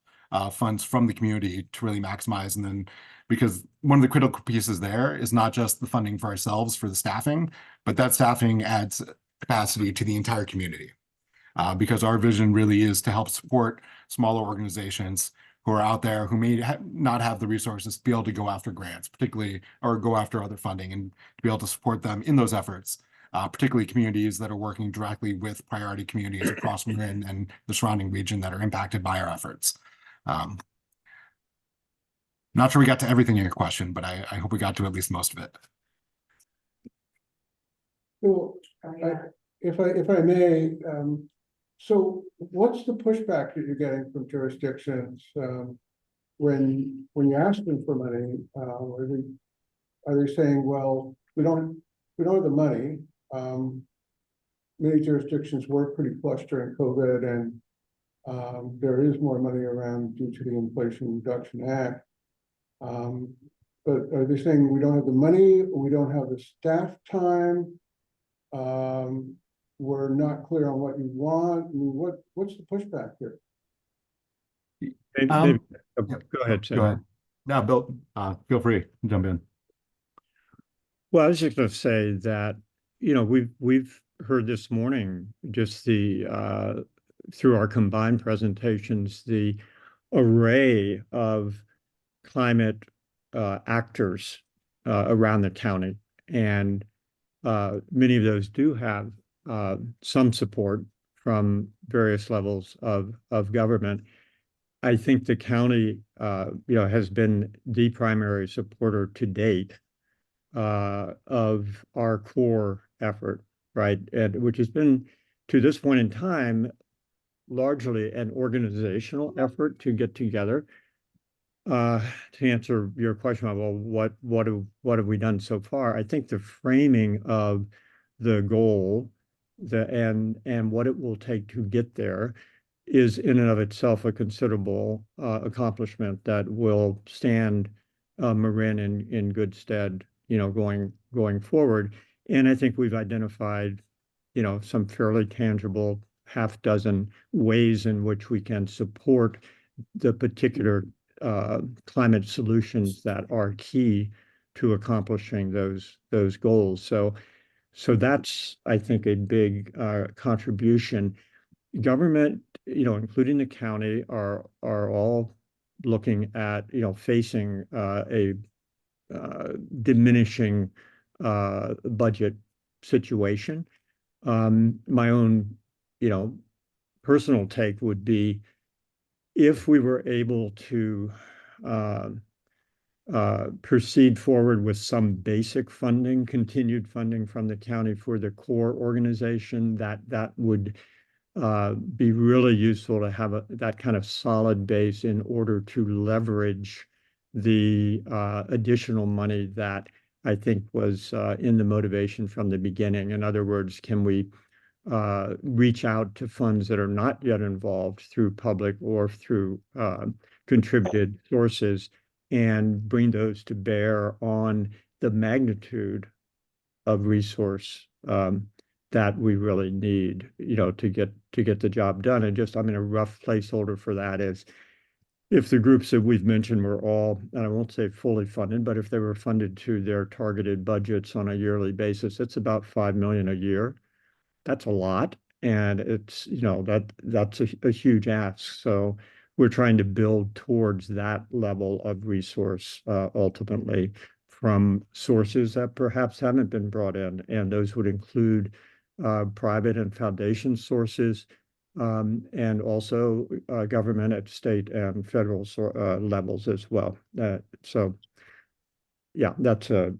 funds from the community to really maximize. And then, because one of the critical pieces there is not just the funding for ourselves for the staffing, but that staffing adds capacity to the entire community. Because our vision really is to help support smaller organizations who are out there who may not have the resources to be able to go after grants, particularly, or go after other funding, and to be able to support them in those efforts. Particularly communities that are working directly with priority communities across Marin and the surrounding region that are impacted by our efforts. Not sure we got to everything in your question, but I hope we got to at least most of it. Well, if I may, so what's the pushback that you're getting from jurisdictions when you ask them for money? Are they saying, well, we don't have the money? Many jurisdictions were pretty flush during COVID, and there is more money around due to the Inflation Reduction Act. But are they saying we don't have the money, we don't have the staff time, we're not clear on what you want? I mean, what's the pushback here? Go ahead, Sam. Go ahead. Now, Bill, feel free to jump in. Well, I was just going to say that, we've heard this morning just through our combined presentations, the array of climate actors around the county, and many of those do have some support from various levels of government. I think the county, has been the primary supporter to date of our core effort, right? And which has been, to this point in time, largely an organizational effort to get together. To answer your question about, well, what have we done so far? I think the framing of the goal, and what it will take to get there, is in and of itself a considerable accomplishment that will stand Marin in good stead, going forward. And I think we've identified, some fairly tangible half dozen ways in which we can support the particular climate solutions that are key to accomplishing those goals. So that's, I think, a big contribution. Government, including the county, are all looking at, facing a diminishing budget situation. My own, personal take would be, if we were able to proceed forward with some basic funding, continued funding from the county for the core organization, that would be really useful to have that kind of solid base in order to leverage the additional money that I think was in the motivation from the beginning. In other words, can we reach out to funds that are not yet involved through public or through contributed sources and bring those to bear on the magnitude of resource that we really need, to get the job done. And just, I mean, a rough placeholder for that is if the groups that we've mentioned were all, and I won't say fully funded, but if they were funded to their targeted budgets on a yearly basis, it's about 5 million a year. That's a lot. And it's, that's a huge ask. So we're trying to build towards that level of resource ultimately from sources that perhaps haven't been brought in. And those would include private and foundation sources, and also government at state and federal levels as well. So yeah, that's a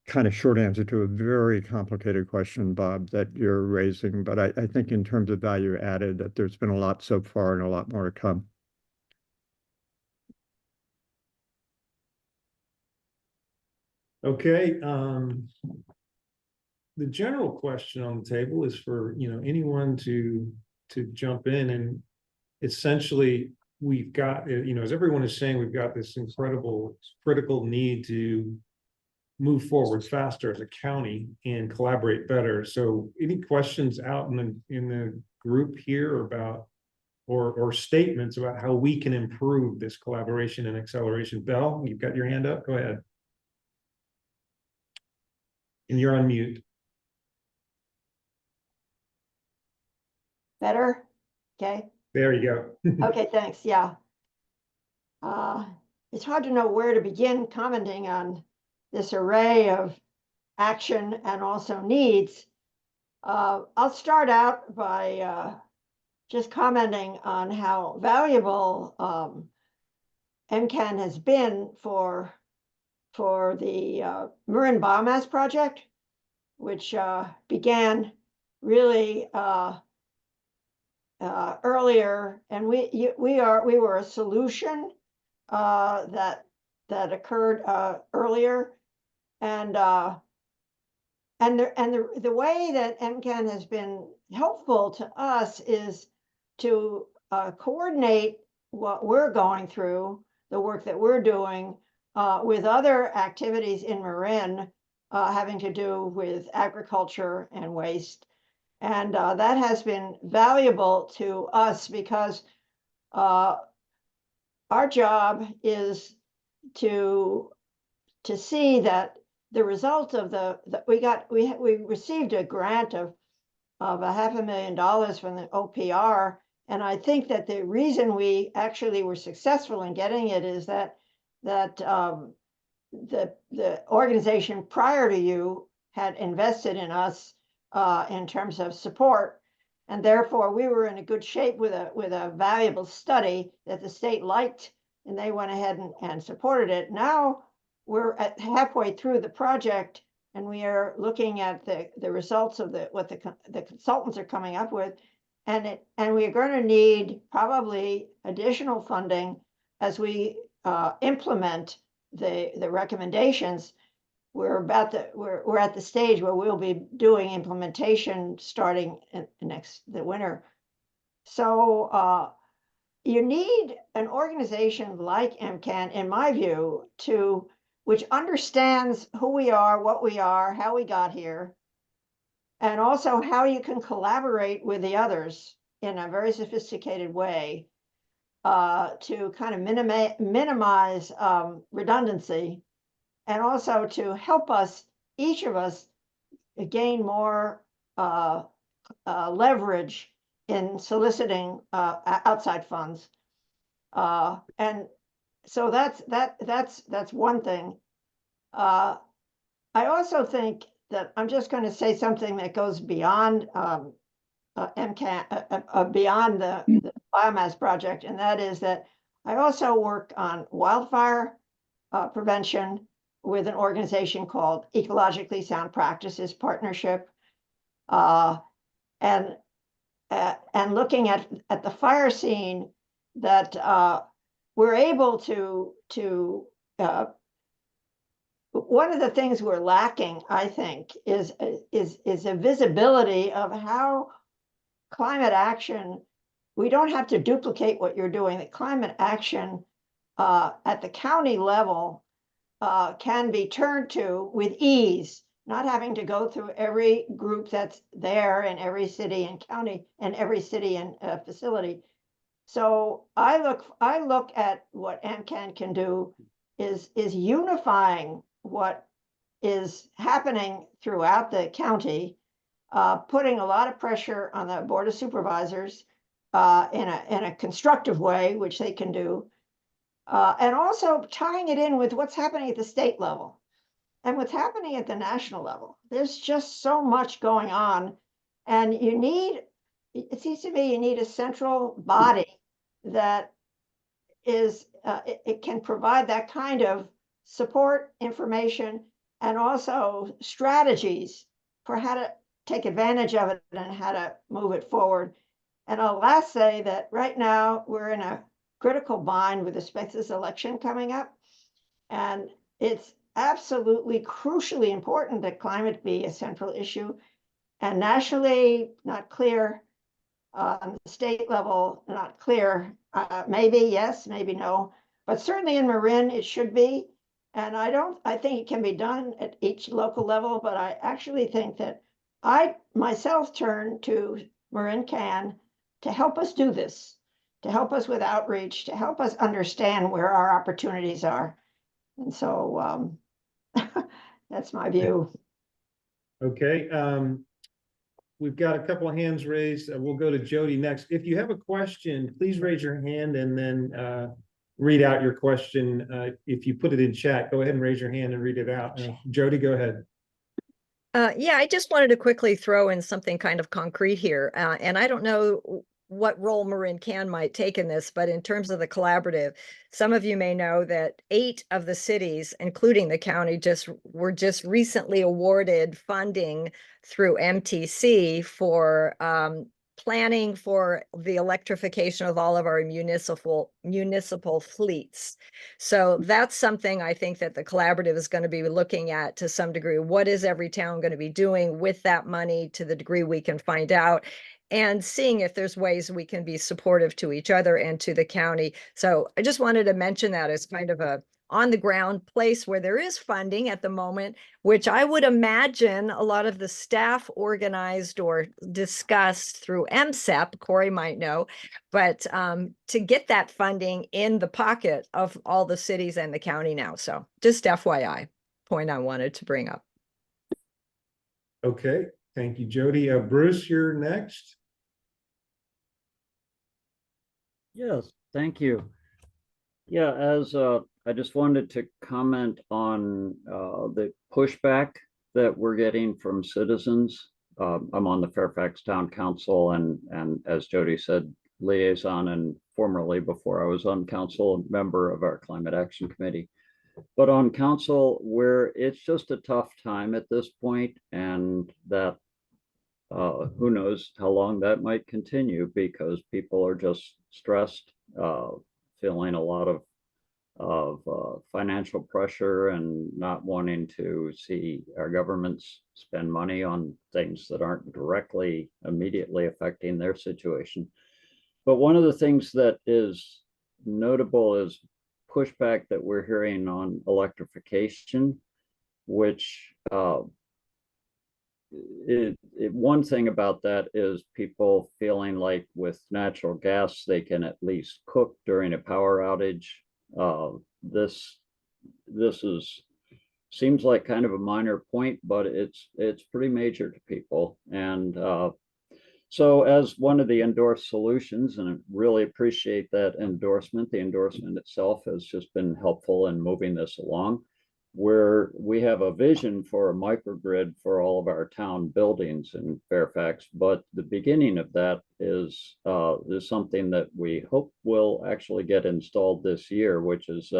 kind of short answer to a very complicated question, Bob, that you're raising. But I think in terms of value added, that there's been a lot so far and a lot more to come. Okay, the general question on the table is for, anyone to jump in, and essentially we've got, as everyone is saying, we've got this incredible critical need to move forward faster as a county and collaborate better. So any questions out in the group here about or statements about how we can improve this collaboration and acceleration? Belle, you've got your hand up. Go ahead. And you're on mute. Better? Okay. There you go. Okay, thanks. Yeah. It's hard to know where to begin commenting on this array of action and also needs. I'll start out by just commenting on how valuable MCAN has been for the Marin Biomass Project, which began really earlier, and we were a solution that occurred earlier, and the way that MCAN has been helpful to us is to coordinate what we're going through, the work that we're doing, with other activities in Marin having to do with agriculture and waste. And that has been valuable to us because our job is to see that the result of we received a grant of $500,000 from the OPR, and I think that the reason we actually were successful in getting it is that the organization prior to you had invested in us in terms of support, and therefore we were in a good shape with a valuable study that the state liked, and they went ahead and supported it. Now we're halfway through the project, and we are looking at the results of what the consultants are coming up with, and we are going to need probably additional funding as we implement the recommendations. We're at the stage where we'll be doing implementation starting in the winter. So you need an organization like MCAN, in my view, which understands who we are, what we are, how we got here, and also how you can collaborate with the others in a very sophisticated way to kind of minimize redundancy, and also to help us, each of us, gain more leverage in soliciting outside funds. And so that's one thing. I also think that I'm just going to say something that goes beyond MCAN, beyond the biomass project, and that is that I also work on wildfire prevention with an organization called Ecologically Sound Practices Partnership, and looking at the fire scene, that we're able to one of the things we're lacking, I think, is a visibility of how climate action, we don't have to duplicate what you're doing. The climate action at the county level can be turned to with ease, not having to go through every group that's there in every city and county and every city and facility. So I look at what MCAN can do is unifying what is happening throughout the county, putting a lot of pressure on the Board of Supervisors in a constructive way, which they can do, and also tying it in with what's happening at the state level and what's happening at the national level. There's just so much going on, and it seems to me you need a central body that is, it can provide that kind of support, information, and also strategies for how to take advantage of it and how to move it forward. And I'll last say that right now we're in a critical bind with respect to this election coming up. And it's absolutely crucially important that climate be a central issue. And nationally, not clear. On the state level, not clear. Maybe yes, maybe no. But certainly in Marin, it should be. And I think it can be done at each local level, but I actually think that I myself turn to Marin Can to help us do this, to help us with outreach, to help us understand where our opportunities are. And so that's my view. Okay, we've got a couple of hands raised. We'll go to Jody next. If you have a question, please raise your hand and then read out your question. If you put it in chat, go ahead and raise your hand and read it out. Jody, go ahead. Yeah, I just wanted to quickly throw in something kind of concrete here. And I don't know what role Marin Can might take in this, but in terms of the collaborative, some of you may know that 8 of the cities, including the county, were just recently awarded funding through MTC for planning for the electrification of all of our municipal fleets. So that's something I think that the collaborative is going to be looking at to some degree. What is every town going to be doing with that money to the degree we can find out, and seeing if there's ways we can be supportive to each other and to the county. So I just wanted to mention that as kind of a on the ground place where there is funding at the moment, which I would imagine a lot of the staff organized or discussed through MCEP, Corey might know, but to get that funding in the pocket of all the cities and the county now. So just FYI, point I wanted to bring up. Okay, thank you, Jody. Bruce, you're next. Yes, thank you. Yeah, as I just wanted to comment on the pushback that we're getting from citizens. I'm on the Fairfax Town Council and as Jody said, liaison, and formerly before I was on council, a member of our Climate Action Committee. But on council, where it's just a tough time at this point, and that who knows how long that might continue, because people are just stressed, feeling a lot of financial pressure and not wanting to see our governments spend money on things that aren't directly immediately affecting their situation. But one of the things that is notable is pushback that we're hearing on electrification, which one thing about that is people feeling like with natural gas they can at least cook during a power outage. This seems like kind of a minor point, but it's pretty major to people. And so as one of the endorsed solutions, and I really appreciate that endorsement, the endorsement itself has just been helpful in moving this along, where we have a vision for a microgrid for all of our town buildings in Fairfax. But the beginning of that is something that we hope will actually get installed this year, which is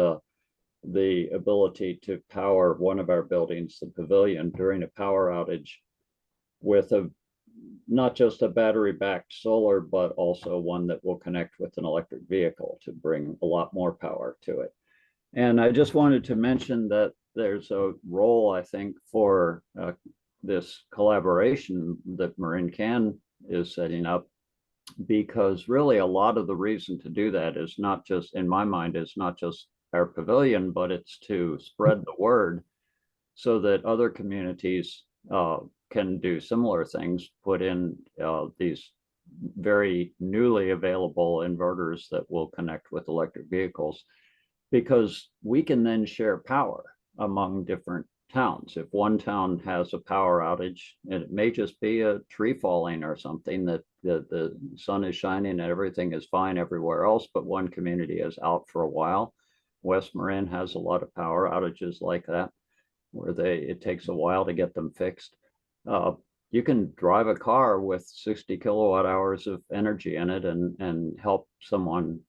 the ability to power one of our buildings, the pavilion, during a power outage with not just a battery-backed solar, but also one that will connect with an electric vehicle to bring a lot more power to it. And I just wanted to mention that there's a role, I think, for this collaboration that Marin Can is setting up, because really a lot of the reason to do that is not just, in my mind, is not just our pavilion, but it's to spread the word so that other communities can do similar things, put in these very newly available inverters that will connect with electric vehicles, because we can then share power among different towns. If one town has a power outage, and it may just be a tree falling or something, that the sun is shining and everything is fine everywhere else, but one community is out for a while. West Marin has a lot of power outages like that, where it takes a while to get them fixed. You can drive a car with 60 kilowatt hours of energy in it and help someone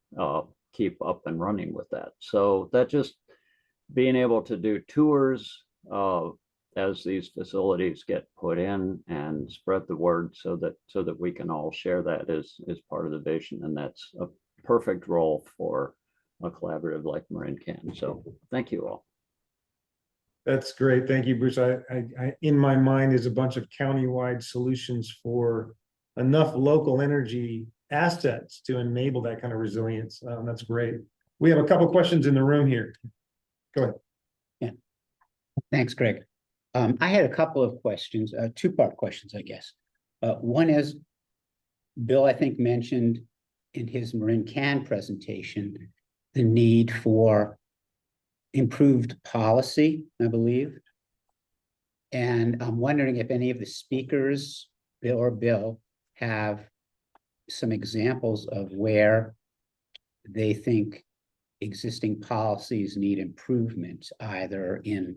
keep up and running with that. So that just being able to do tours as these facilities get put in and spread the word so that we can all share that is part of the vision. And that's a perfect role for a collaborative like Marin Can. So thank you all. That's great. Thank you, Bruce. I in my mind is a bunch of countywide solutions for enough local energy assets to enable that kind of resilience. That's great. We have a couple questions in the room here. Go ahead. Yeah. Thanks, Greg. I had a couple of questions, two-part questions, I guess. One is, Bill, I think, mentioned in his Marin Can presentation the need for improved policy, I believe. And I'm wondering if any of the speakers, Bill or Bill, have some examples of where they think existing policies need improvement, either in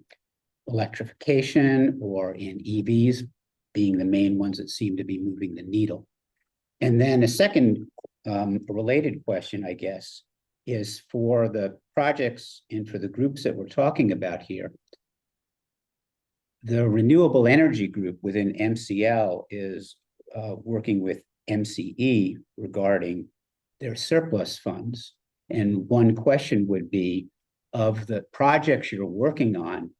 electrification or in EVs, being the main ones that seem to be moving the needle. And then a second related question, I guess, is for the projects and for the groups that we're talking about here. The renewable energy group within MCL is working with MCE regarding their surplus funds. And one question would be, of the projects you're working on,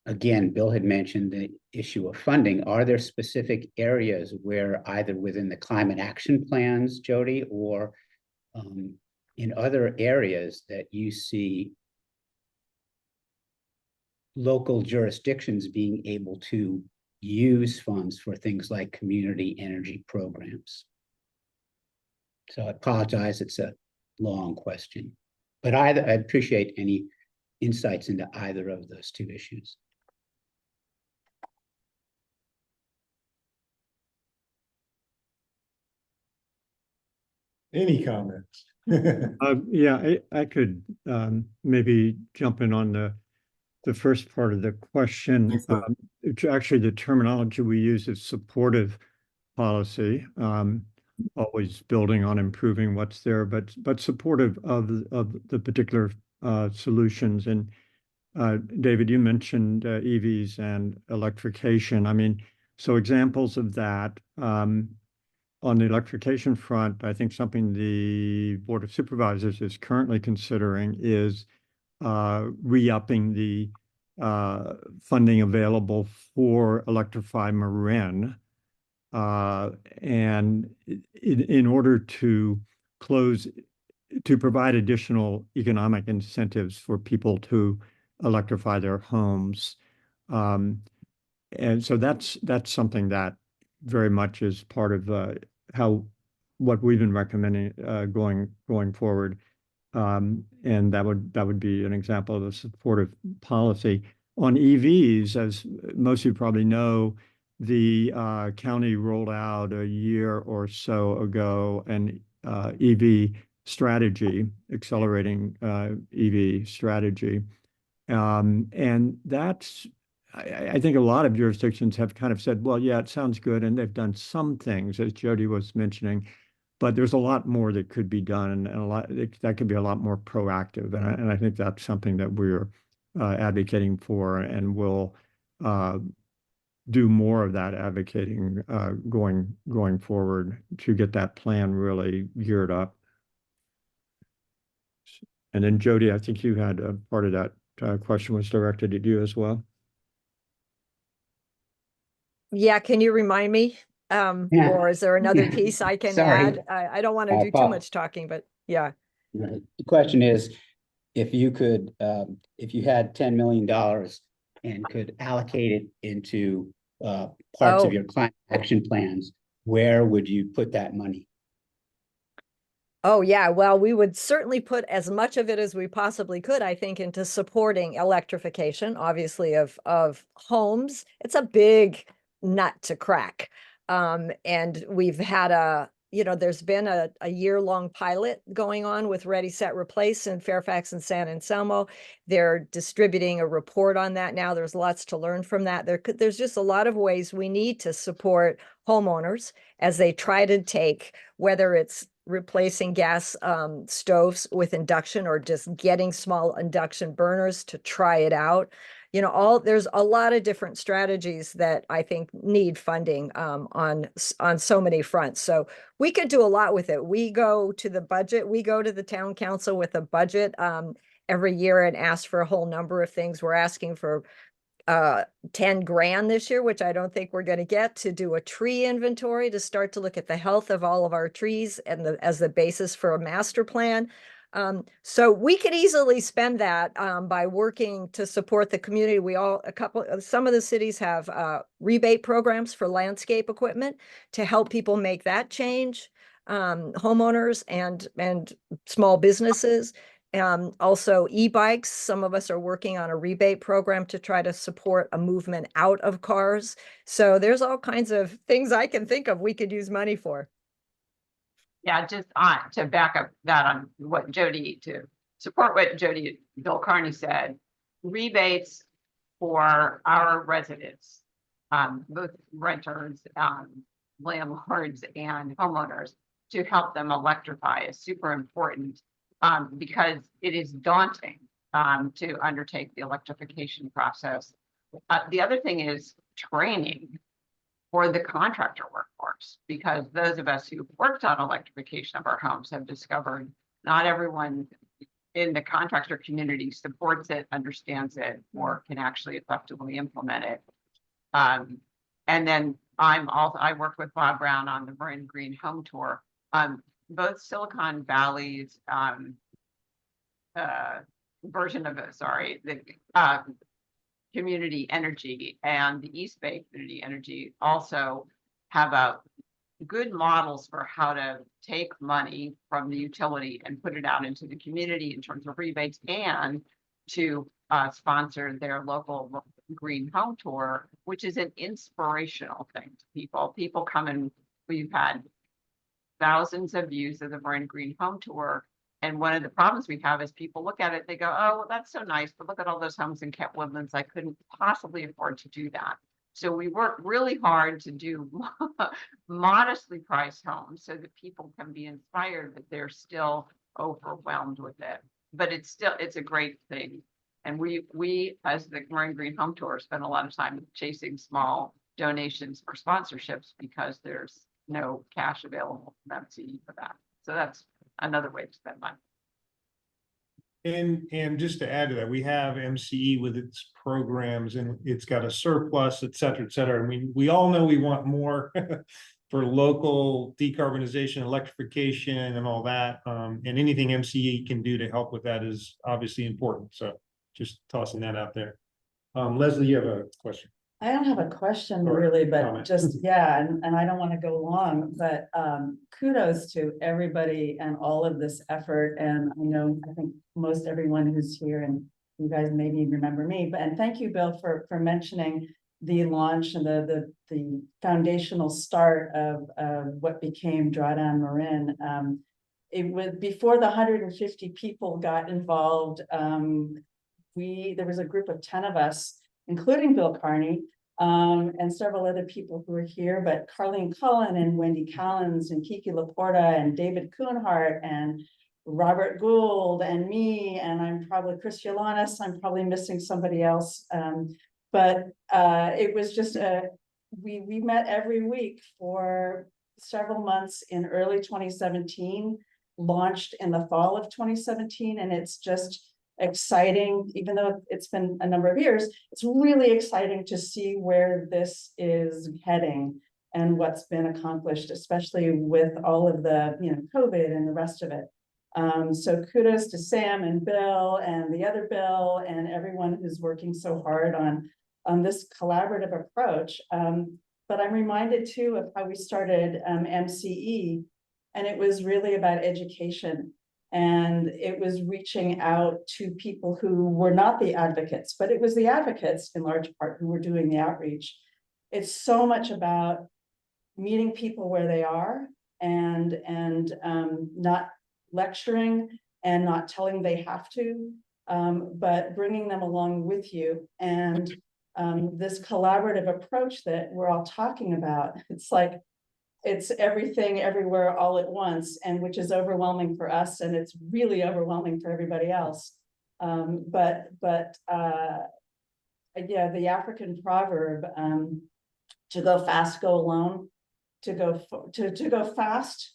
again, Bill had mentioned the issue of funding. Are there specific areas where either within the climate action plans, Jody, or in other areas that you see local jurisdictions being able to use funds for things like community energy programs? So I apologize, it's a long question, but I appreciate any insights into either of those two issues. Any comments? Yeah, I could maybe jump in on the first part of the question. Actually, the terminology we use is supportive policy, always building on improving what's there, but supportive of the particular solutions. And David, you mentioned EVs and electrification. I mean, so examples of that. On the electrification front, I think something the Board of Supervisors is currently considering is re-upping the funding available for Electrify Marin. And in order to provide additional economic incentives for people to electrify their homes. And so that's something that very much is part of what we've been recommending going forward. And that would be an example of a supportive policy. On EVs, as most of you probably know, the county rolled out a year or so ago an EV strategy, accelerating EV strategy. And that's, I think a lot of jurisdictions have kind of said, well, yeah, it sounds good. And they've done some things, as Jody was mentioning, but there's a lot more that could be done, and a lot that could be a lot more proactive. And I think that's something that we're advocating for, and will do more of that advocating going forward to get that plan really geared up. And then Jody, I think you had a part of that question was directed at you as well. Yeah, can you remind me? Yeah. Or is there another piece I can Sorry. add? I don't want to I do too apo- much talking, but yeah. The question is, if you could, if you had $10 million and could allocate it into parts Oh. of your climate action plans, where would you put that money? Oh, yeah. Well, we would certainly put as much of it as we possibly could, I think, into supporting electrification, obviously, of homes. It's a big nut to crack. And we've had there's been a year-long pilot going on with Ready, Set, Replace in Fairfax and San Anselmo. They're distributing a report on that now. There's lots to learn from that. There's just a lot of ways we need to support homeowners as they try to take, whether it's replacing gas stoves with induction or just getting small induction burners to try it out. There's a lot of different strategies that I think need funding on so many fronts. So we could do a lot with it. We go to the town council with a budget every year and ask for a whole number of things. We're asking for 10 grand this year, which I don't think we're going to get, to do a tree inventory, to start to look at the health of all of our trees and as the basis for a master plan. So we could easily spend that by working to support the community. Some of the cities have rebate programs for landscape equipment to help people make that change, homeowners and small businesses. Also e-bikes. Some of us are working on a rebate program to try to support a movement out of cars. So there's all kinds of things I can think of we could use money for. Yeah, just to back up that on what to support what Bill Carney said, rebates for our residents, both renters, landlords and homeowners, to help them electrify is super important. Because it is daunting to undertake the electrification process. The other thing is training for the contractor workforce, because those of us who worked on electrification of our homes have discovered not everyone in the contractor community supports it, understands it, or can actually effectively implement it. And then I worked with Bob Brown on the Marin Green Home Tour. Both Silicon Valley's version of it, the community energy and the East Bay Community Energy also have good models for how to take money from the utility and put it out into the community in terms of rebates, and to sponsor their local Green Home Tour, which is an inspirational thing to people. People come and we've had thousands of views of the Marin Green Home Tour. And one of the problems we have is people look at it, they go, oh, well, that's so nice, but look at all those homes in Kent Woodlands. I couldn't possibly afford to do that. So we work really hard to do modestly priced homes so that people can be inspired, but they're still overwhelmed with it. But it's a great thing. And we as the Marin Green Home Tour spend a lot of time chasing small donations for sponsorships, because there's no cash available from MCE for that. So that's another way to spend money. And just to add to that, we have MCE with its programs, and it's got a surplus, et cetera, et cetera. I mean, we all know we want more for local decarbonization, electrification, and all that. And anything MCE can do to help with that is obviously important. So just tossing that out there. Leslie, you have a question. I don't have a question Or really, but comment. just, yeah, and I don't want to go long, but kudos to everybody and all of this effort. And I think most everyone who's here, and you guys maybe remember me, and thank you, Bill, for mentioning the launch and the foundational start of what became Drawdown Marin. It was before the 150 people got involved. There was a group of 10 of us, including Bill Carney, and several other people who were here, but Carlene Cullen and Wendy Callens and Kiki Laporta and David Kuhnhart and Robert Gould and me, and I'm probably Chris Yolanis, I'm probably missing somebody else. But it was just we met every week for several months in early 2017, launched in the fall of 2017, and it's just exciting, even though it's been a number of years, it's really exciting to see where this is heading and what's been accomplished, especially with all of the, COVID and the rest of it. So kudos to Sam and Bill and the other Bill and everyone who's working so hard on this collaborative approach. But I'm reminded too of how we started MCE, and it was really about education. And it was reaching out to people who were not the advocates, but it was the advocates in large part who were doing the outreach. It's so much about meeting people where they are and not lecturing and not telling they have to, but bringing them along with you. And this collaborative approach that we're all talking about, it's like, it's everything everywhere all at once, and which is overwhelming for us, and it's really overwhelming for everybody else. Yeah, the African proverb, to go fast, go alone, to go fast,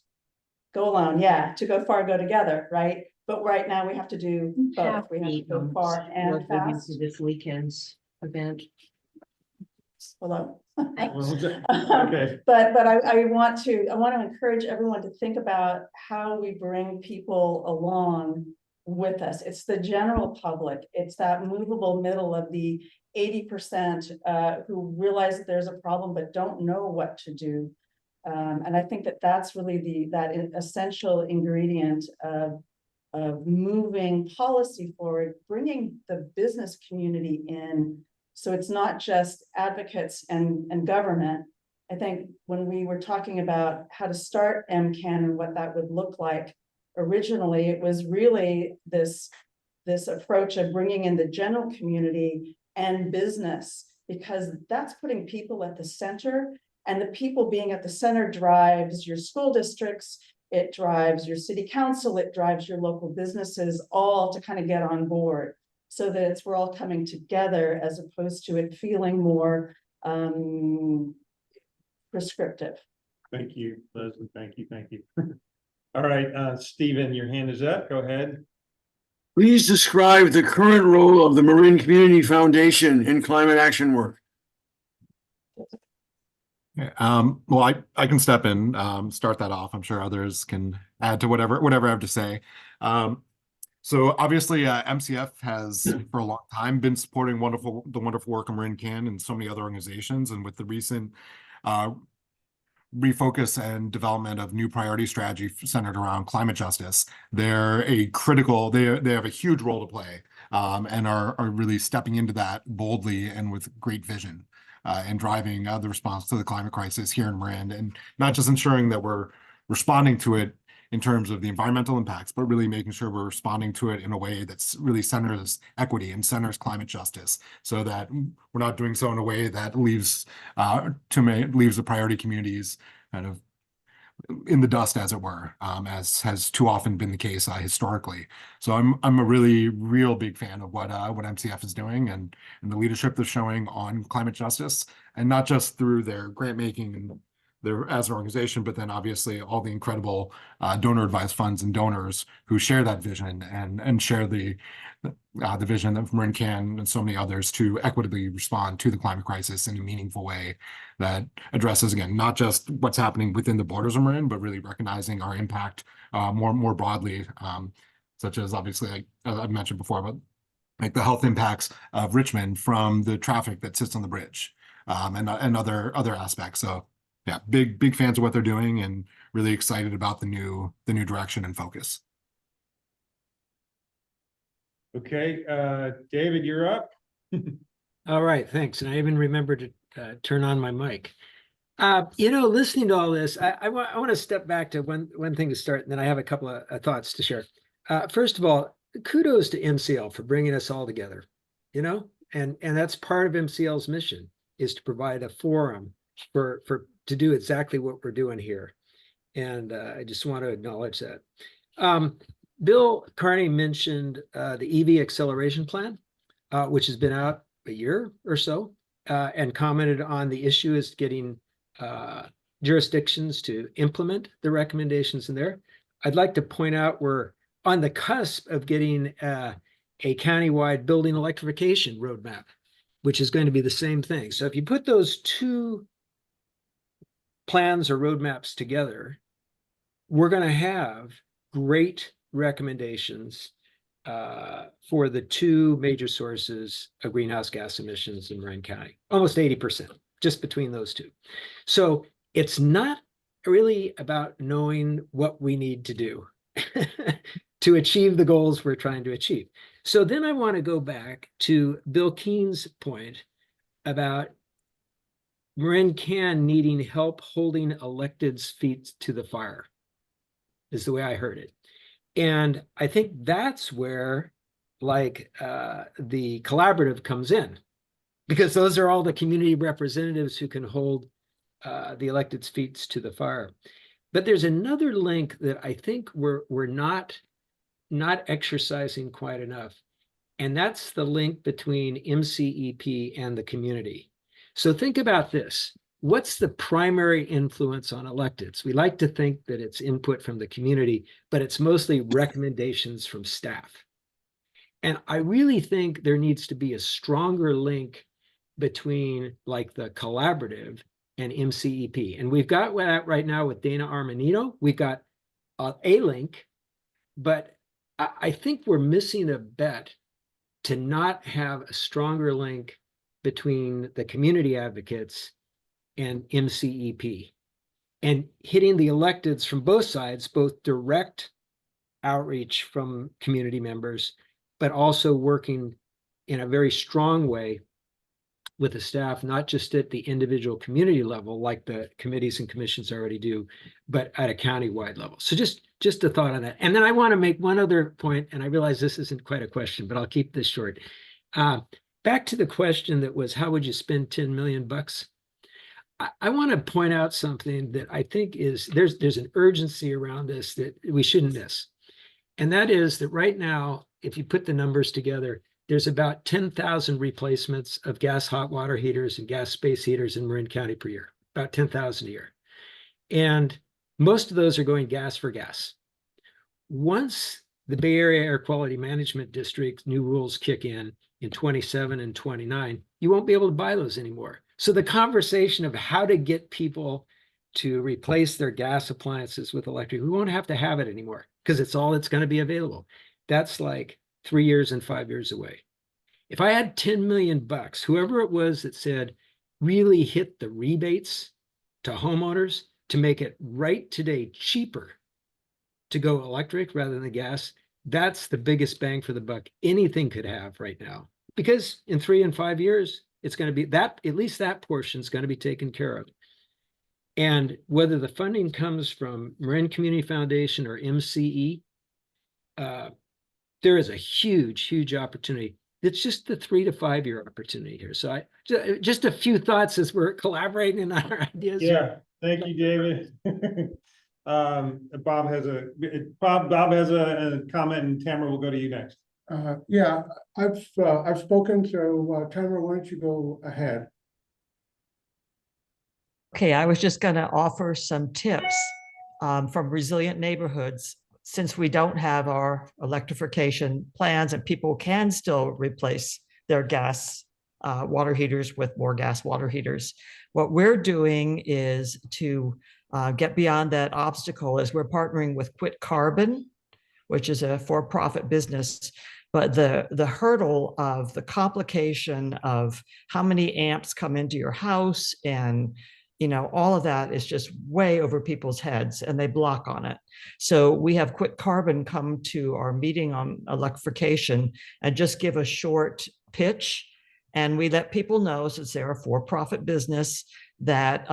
go alone. Yeah, to go far, go together, right? But right now we have to do both. We have to go far and fast. This weekend's event. Hello. Okay. But I want to encourage everyone to think about how we bring people along with us. It's the general public. It's that movable middle of the 80% who realize that there's a problem but don't know what to do. And I think that that's really that essential ingredient of moving policy forward, bringing the business community in. So it's not just advocates and government. I think when we were talking about how to start MCAN and what that would look like, originally, it was really this approach of bringing in the general community and business, because that's putting people at the center, and the people being at the center drives your school districts, it drives your city council, it drives your local businesses, all to kind of get on board, so that we're all coming together as opposed to it feeling more prescriptive. Thank you, Leslie. Thank you. All right, Stephen, your hand is up. Go ahead. Please describe the current role of the Marin Community Foundation in climate action work. Well, I can step in, start that off. I'm sure others can add to whatever I have to say. So obviously, MCF has for a long time been supporting the wonderful work of Marin Can and so many other organizations. And with the recent refocus and development of new priority strategy centered around climate justice, they're they have a huge role to play, and are really stepping into that boldly and with great vision, and driving the response to the climate crisis here in Marin, and not just ensuring that we're responding to it in terms of the environmental impacts, but really making sure we're responding to it in a way that's really centers equity and centers climate justice, so that we're not doing so in a way that leaves the priority communities kind of in the dust, as it were, as has too often been the case historically. So I'm a real big fan of what MCF is doing and the leadership they're showing on climate justice, and not just through their grant making and as an organization, but then obviously all the incredible donor advised funds and donors who share that vision and share the vision of Marin Can and so many others to equitably respond to the climate crisis in a meaningful way that addresses, again, not just what's happening within the borders of Marin, but really recognizing our impact more broadly, such as obviously, like I've mentioned before, but like the health impacts of Richmond from the traffic that sits on the bridge, and other aspects. So yeah, big fans of what they're doing and really excited about the new direction and focus. Okay, David, you're up. All right, thanks. And I even remembered to turn on my mic. Listening to all this, I want to step back to one thing to start, and then I have a couple of thoughts to share. First of all, kudos to MCL for bringing us all together, and that's part of MCL's mission, is to provide a forum to do exactly what we're doing here. And I just want to acknowledge that. Bill Carney mentioned the EV acceleration plan, which has been out a year or so, and commented on the issue is getting jurisdictions to implement the recommendations in there. I'd like to point out we're on the cusp of getting a countywide building electrification roadmap, which is going to be the same thing. So if you put those two plans or roadmaps together, we're going to have great recommendations for the two major sources of greenhouse gas emissions in Marin County, almost 80%, just between those two. So it's not really about knowing what we need to do to achieve the goals we're trying to achieve. So then I want to go back to Bill Keene's point about Marin Can needing help holding electeds' feet to the fire, is the way I heard it. And I think that's where the collaborative comes in, because those are all the community representatives who can hold the elected's feet to the fire. But there's another link that I think we're not exercising quite enough. And that's the link between MCEP and the community. So think about this. What's the primary influence on electeds? We like to think that it's input from the community, but it's mostly recommendations from staff. And I really think there needs to be a stronger link between like the collaborative and MCEP. And we've got that right now with Dana Armanino. We've got a link, but I think we're missing a bet to not have a stronger link between the community advocates and MCEP, and hitting the electeds from both sides, both direct outreach from community members, but also working in a very strong way with the staff, not just at the individual community level, like the committees and commissions already do, but at a countywide level. So just a thought on that. And then I want to make one other point, and I realize this isn't quite a question, but I'll keep this short. Back to the question that was, how would you spend 10 million bucks? I want to point out something that I think is there's an urgency around this that we shouldn't miss. And that is that right now, if you put the numbers together, there's about 10,000 replacements of gas hot water heaters and gas space heaters in Marin County per year, about 10,000 a year. And most of those are going gas for gas. Once the Bay Area Air Quality Management District new rules kick in 27 and 29, you won't be able to buy those anymore. So the conversation of how to get people to replace their gas appliances with electric, we won't have to have it anymore because it's all that's going to be available. That's like 3 years and 5 years away. If I had 10 million bucks, whoever it was that said, really hit the rebates to homeowners to make it right today cheaper to go electric rather than gas, that's the biggest bang for the buck anything could have right now. Because in 3 and 5 years, it's going to be that, at least that portion is going to be taken care of. And whether the funding comes from Marin Community Foundation or MCE, there is a huge opportunity. It's just the 3 to 5 year opportunity here. So just a few thoughts as we're collaborating on our ideas. Yeah, thank you, David. Bob has a comment, and Tamara will go to you next. Yeah, I've spoken, so Tamara, why don't you go ahead? Okay, I was just going to offer some tips from resilient neighborhoods. Since we don't have our electrification plans and people can still replace their gas water heaters with more gas water heaters, what we're doing is to get beyond that obstacle is we're partnering with Quit Carbon, which is a for-profit business. But the hurdle of the complication of how many amps come into your house and all of that is just way over people's heads and they block on it. So we have Quit Carbon come to our meeting on electrification and just give a short pitch. And we let people know, since they're a for-profit business, that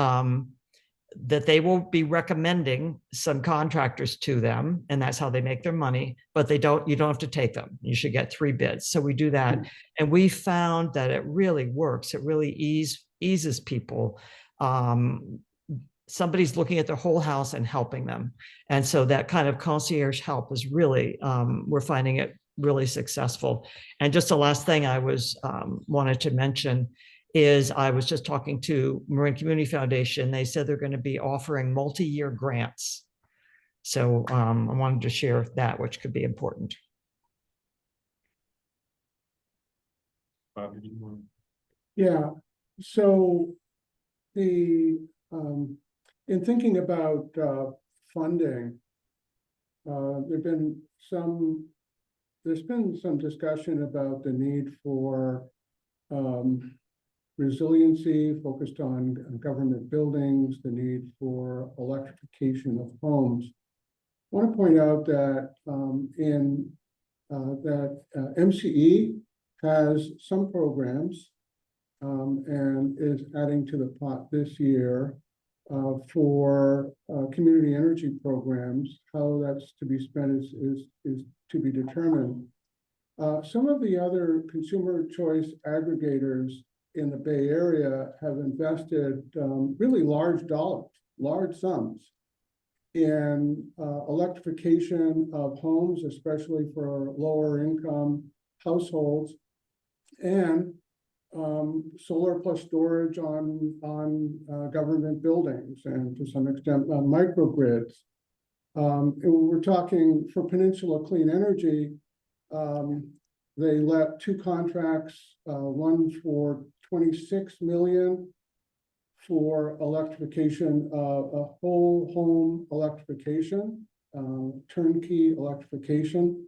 that they will be recommending some contractors to them, and that's how they make their money, but you don't have to take them. You should get 3 bids. So we do that. And we found that it really works. It really eases people. Somebody's looking at their whole house and helping them. And so that kind of concierge help is really, we're finding it really successful. And just the last thing I wanted to mention is I was just talking to Marin Community Foundation. They said they're going to be offering multi-year grants. So I wanted to share that, which could be important. Bob, you want- Yeah, so in thinking about funding, there's been some discussion about the need for resiliency focused on government buildings, the need for electrification of homes. I want to point out that MCE has some programs and is adding to the pot this year for community energy programs. How that's to be spent is to be determined. Some of the other consumer choice aggregators in the Bay Area have invested really large dollars, large sums in electrification of homes, especially for lower income households, and solar plus storage on government buildings and to some extent microgrids. And we're talking for Peninsula Clean Energy. They let two contracts, one for 26 million for electrification, a whole home electrification, turnkey electrification,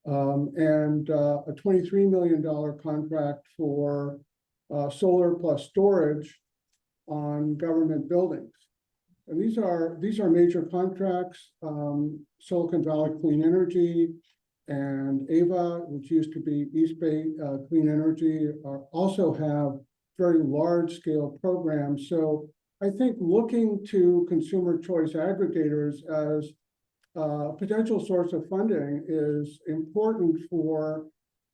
and a $23 million contract for solar plus storage on government buildings. And these are major contracts. Silicon Valley Clean Energy and AVA, which used to be East Bay Clean Energy, also have very large scale programs. So I think looking to consumer choice aggregators as a potential source of funding is important for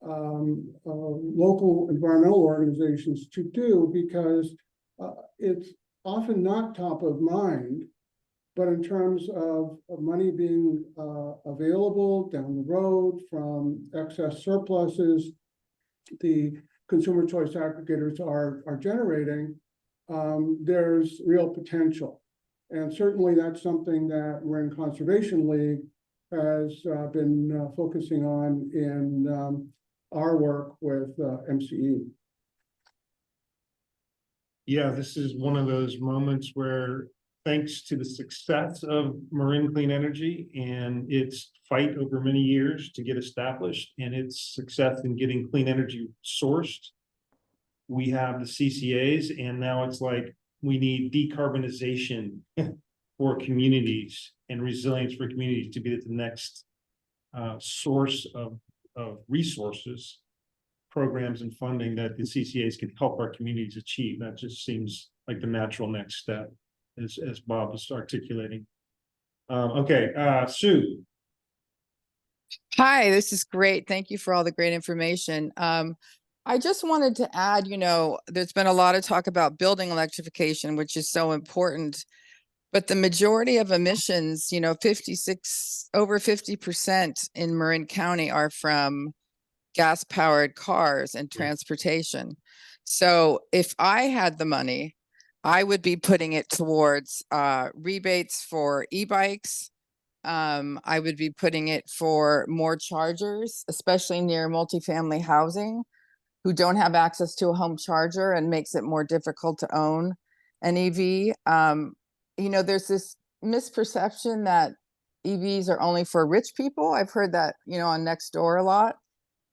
local environmental organizations to do, because it's often not top of mind, but in terms of money being available down the road from excess surpluses, the consumer choice aggregators are generating, there's real potential. And certainly that's something that Marin Conservation League has been focusing on in our work with MCE. Yeah, this is one of those moments where, thanks to the success of Marin Clean Energy and its fight over many years to get established and its success in getting clean energy sourced, we have the CCAs, and now it's like we need decarbonization for communities and resilience for communities to be the next source of resources, programs and funding that the CCAs can help our communities achieve. That just seems like the natural next step, as Bob was articulating. Okay, Sue. Hi, this is great. Thank you for all the great information. I just wanted to add, there's been a lot of talk about building electrification, which is so important, but the majority of emissions, over 50% in Marin County are from gas-powered cars and transportation. So if I had the money, I would be putting it towards rebates for e-bikes. I would be putting it for more chargers, especially near multifamily housing, who don't have access to a home charger and makes it more difficult to own an EV. There's this misperception that EVs are only for rich people. I've heard that, on Nextdoor a lot.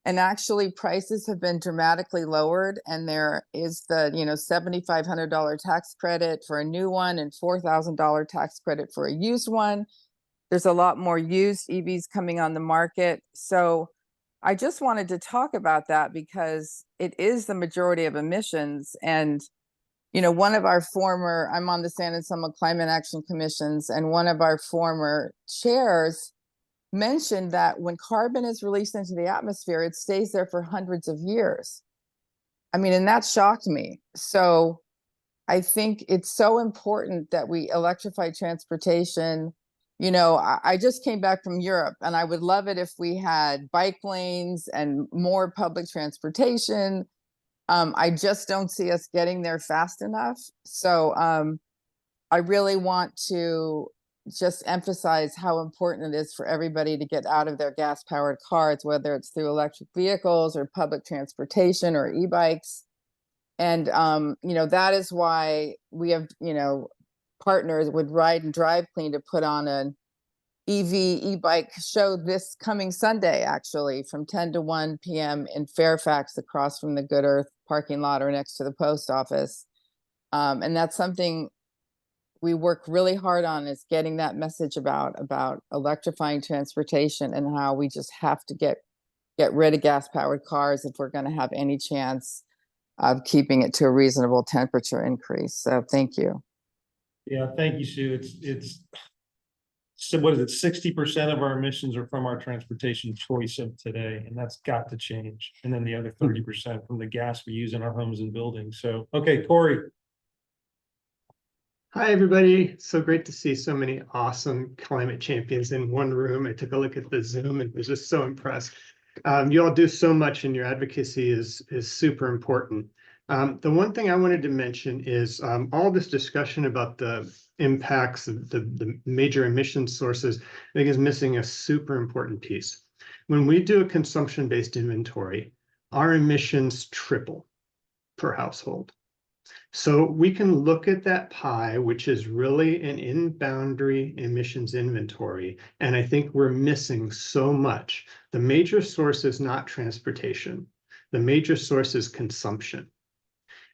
And actually prices have been dramatically lowered, and there is the, $7,500 tax credit for a new one and $4,000 tax credit for a used one. There's a lot more used EVs coming on the market. So I just wanted to talk about that because it is the majority of emissions. And, one of our I'm on the San Anselmo Climate Action Commissions, and one of our former chairs mentioned that when carbon is released into the atmosphere, it stays there for hundreds of years. And that shocked me. So I think it's so important that we electrify transportation. I just came back from Europe, and I would love it if we had bike lanes and more public transportation. I just don't see us getting there fast enough. So I really want to just emphasize how important it is for everybody to get out of their gas-powered cars, whether it's through electric vehicles or public transportation or e-bikes. And, that is why we have, partners with Ride and Drive Clean to put on an e-bike show this coming Sunday, actually, from 10 to 1 p.m. in Fairfax, across from the Good Earth parking lot or next to the post office. And that's something we work really hard on, is getting that message about electrifying transportation and how we just have to get rid of gas-powered cars if we're going to have any chance of keeping it to a reasonable temperature increase. So thank you. Yeah, thank you, Sue. So what is it? 60% of our emissions are from our transportation choice of today, and that's got to change. And then the other 30% from the gas we use in our homes and buildings. So, okay, Corey. Hi, everybody. So great to see so many awesome climate champions in one room. I took a look at the Zoom and was just so impressed. You all do so much, and your advocacy is super important. The one thing I wanted to mention is all this discussion about the impacts of the major emission sources, I think, is missing a super important piece. When we do a consumption-based inventory, our emissions triple per household. So we can look at that pie, which is really an in-boundary emissions inventory, and I think we're missing so much. The major source is not transportation. The major source is consumption.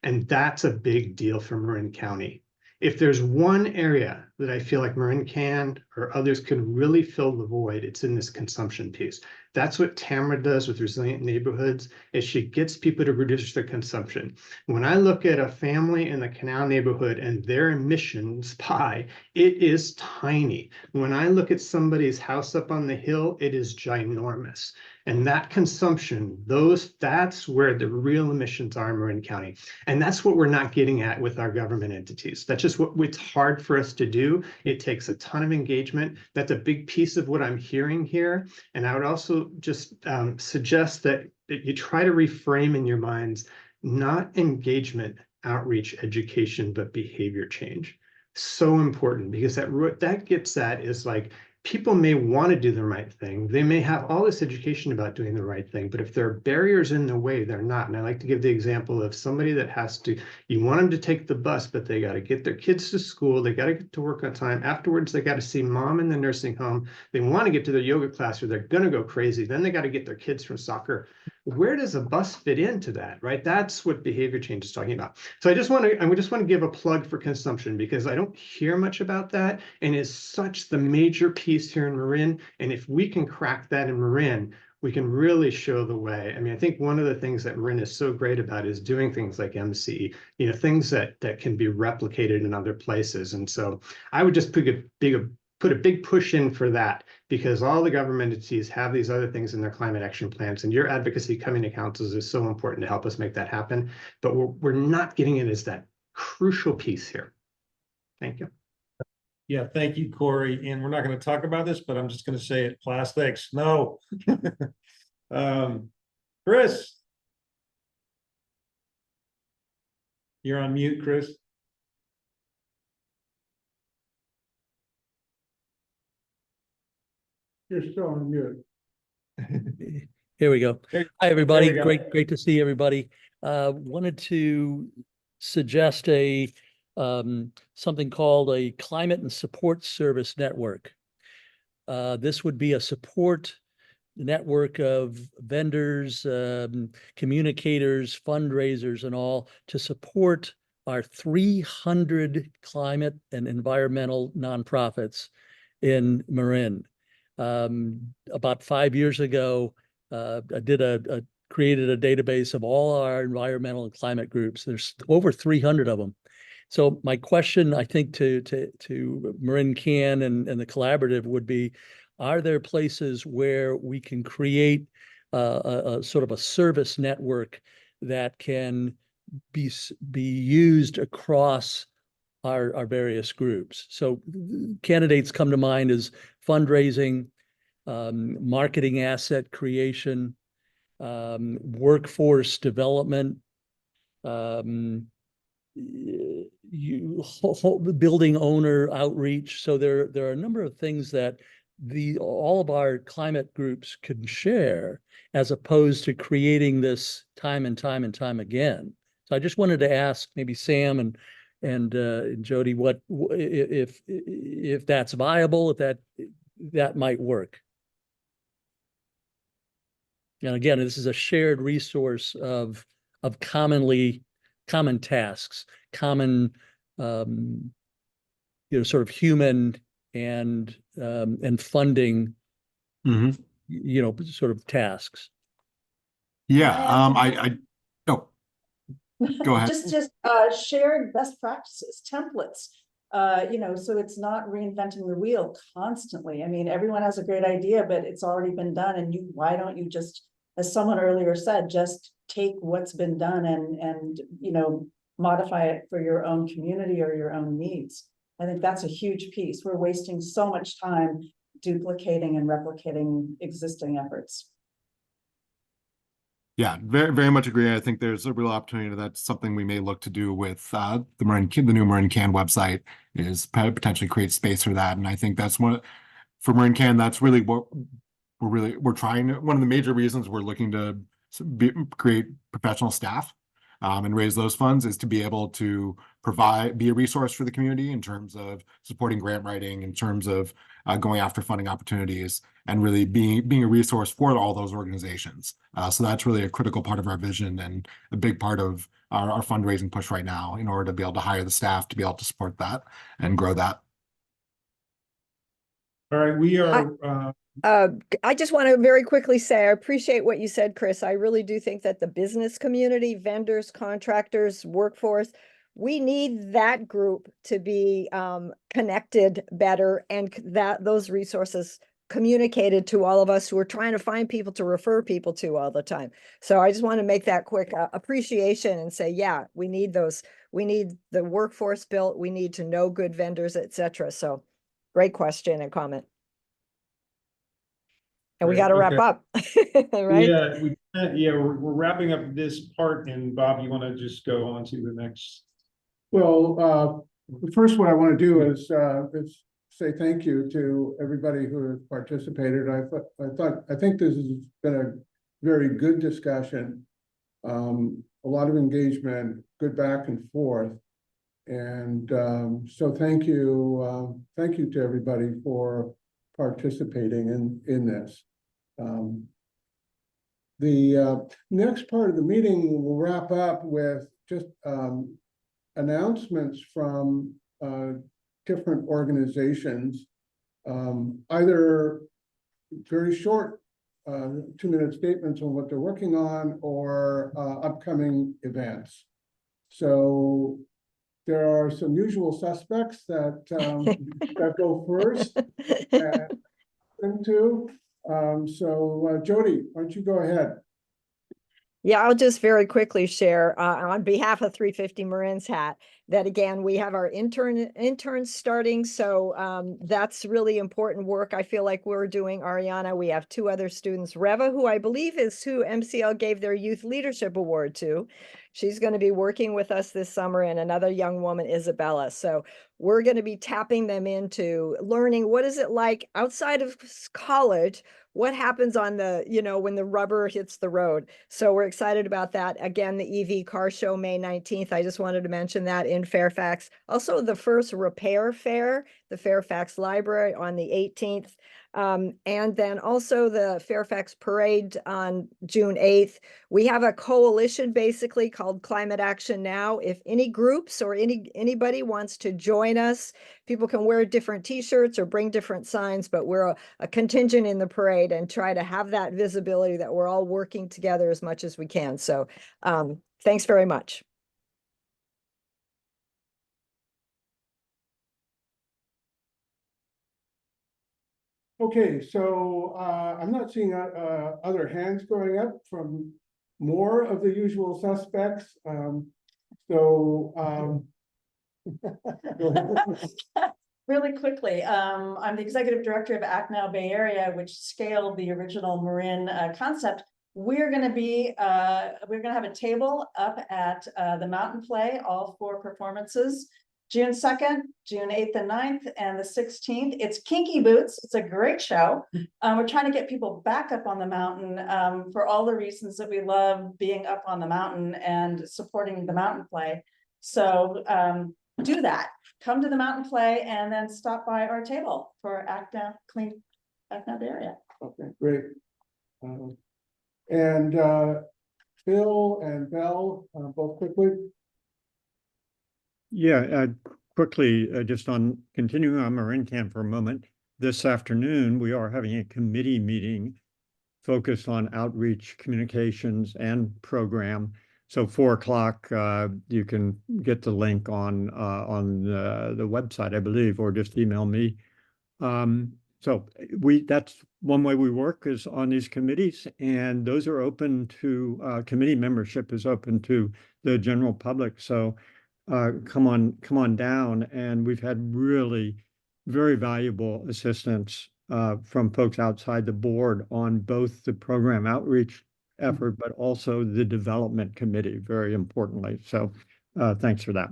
And that's a big deal for Marin County. If there's one area that I feel like Marin can or others could really fill the void, it's in this consumption piece. That's what Tamara does with Resilient Neighborhoods, is she gets people to reduce their consumption. When I look at a family in the Canal neighborhood and their emissions pie, it is tiny. When I look at somebody's house up on the hill, it is ginormous. And that consumption, that's where the real emissions are in Marin County. And that's what we're not getting at with our government entities. That's just it's hard for us to do. It takes a ton of engagement. That's a big piece of what I'm hearing here. And I would also just suggest that you try to reframe in your minds, not engagement, outreach, education, but behavior change. So important, because that gets at is like, people may want to do the right thing. They may have all this education about doing the right thing, but if there are barriers in the way, they're not. And I like to give the example of somebody that you want them to take the bus, but they got to get their kids to school. They got to get to work on time. Afterwards, they got to see mom in the nursing home. They want to get to their yoga class or they're going to go crazy. Then they got to get their kids from soccer. Where does a bus fit into that, right? That's what behavior change is talking about. So I just want to give a plug for consumption, because I don't hear much about that, and it's such the major piece here in Marin. And if we can crack that in Marin, we can really show the way. I mean, I think one of the things that Marin is so great about is doing things like MC, things that can be replicated in other places. And so I would just put a big push in for that, because all the government entities have these other things in their climate action plans, and your advocacy coming to councils is so important to help us make that happen. But we're not getting it as that crucial piece here. Thank you. Yeah, thank you, Corey. And we're not going to talk about this, but I'm just going to say it. Plastics, no. Chris. You're on mute, Chris. You're still on mute. Here we go. Hi, everybody. go. Great to see everybody. Wanted to suggest something called a climate and support service network. This would be a support network of vendors, communicators, fundraisers, and all to support our 300 climate and environmental nonprofits in Marin. About 5 years ago, I created a database of all our environmental and climate groups. There's over 300 of them. So my question, I think, to Marin Can and the collaborative would be, are there places where we can create a sort of a service network that can be used across our various groups? So candidates come to mind as fundraising, marketing asset creation, workforce development, building owner outreach. So there are a number of things that all of our climate groups can share, as opposed to creating this time and time and time again. So I just wanted to ask maybe Sam and Jody, if that's viable, if that might work. And again, this is a shared resource of common tasks, common sort of human and funding, sort of tasks. Yeah, I oh, go ahead. Just sharing best practices, templates, so it's not reinventing the wheel constantly. I mean, everyone has a great idea, but it's already been done. And why don't you just, as someone earlier said, just take what's been done and modify it for your own community or your own needs. I think that's a huge piece. We're wasting so much time duplicating and replicating existing efforts. Yeah, very, very much agree. I think there's a real opportunity. That's something we may look to do with the new Marin Can website, is potentially create space for that. And I think that's for Marin Can, that's really what we're trying. One of the major reasons we're looking to create professional staff and raise those funds is to be able to be a resource for the community in terms of supporting grant writing, in terms of going after funding opportunities, and really being a resource for all those organizations. So that's really a critical part of our vision and a big part of our fundraising push right now, in order to be able to hire the staff to be able to support that and grow that. All right, we are. I just want to very quickly say, I appreciate what you said, Chris. I really do think that the business community, vendors, contractors, workforce, we need that group to be connected better, and that those resources communicated to all of us who are trying to find people to refer people to all the time. So I just want to make that quick appreciation and say, yeah, we need those. We need the workforce built. We need to know good vendors, etc. So great question and comment. And we got to wrap up, right? Yeah, we're wrapping up this part, and Bob, you want to just go on to the next? Well, first, what I want to do is say thank you to everybody who has participated. I think this has been a very good discussion, a lot of engagement, good back and forth, and so thank you to everybody for participating in this. The next part of the meeting will wrap up with just announcements from different organizations, either very short 2-minute statements on what they're working on, or upcoming events. So there are some usual suspects that go first. So Jody, why don't you go ahead? Yeah, I'll just very quickly share on behalf of 350 Marin's Hat that, again, we have our interns starting. So that's really important work. I feel like we're doing. Ariana, we have 2 other students, Reva, who I believe is who MCL gave their Youth Leadership Award to. She's going to be working with us this summer, and another young woman, Isabella. So we're going to be tapping them into learning what is it like outside of college, what happens on the, when the rubber hits the road. So we're excited about that. Again, the EV car show, May 19th. I just wanted to mention that in Fairfax. Also, the first repair fair, the Fairfax Library, on the 18th. And then also the Fairfax Parade on June 8th. We have a coalition basically called Climate Action Now. If any groups or anybody wants to join us, people can wear different t-shirts or bring different signs, but we're a contingent in the parade and try to have that visibility that we're all working together as much as we can. So thanks very much. Okay, so I'm not seeing other hands going up from more of the usual suspects. Really quickly, I'm the executive director of Act Now Bay Area, which scaled the original Marin concept we're gonna have a table up at the Mountain Play, all 4 performances. June 2nd, June 8th and 9th, and the 16th. It's Kinky Boots. It's a great show. We're trying to get people back up on the mountain for all the reasons that we love being up on the mountain and supporting the Mountain Play. So do that. Come to the Mountain Play and then stop by our table for Act Now area. Okay, great. And Bill and Belle, both quickly. Yeah, quickly, just on continuing on MarinCan for a moment. This afternoon, we are having a committee meeting focused on outreach, communications, and program. So 4 o'clock, you can get the link on the website, I believe, or just email me. So that's one way we work is on these committees, and those are open to committee membership is open to the general public. So come on down. And we've had really very valuable assistance from folks outside the board on both the program outreach effort, but also the development committee, very importantly. So thanks for that.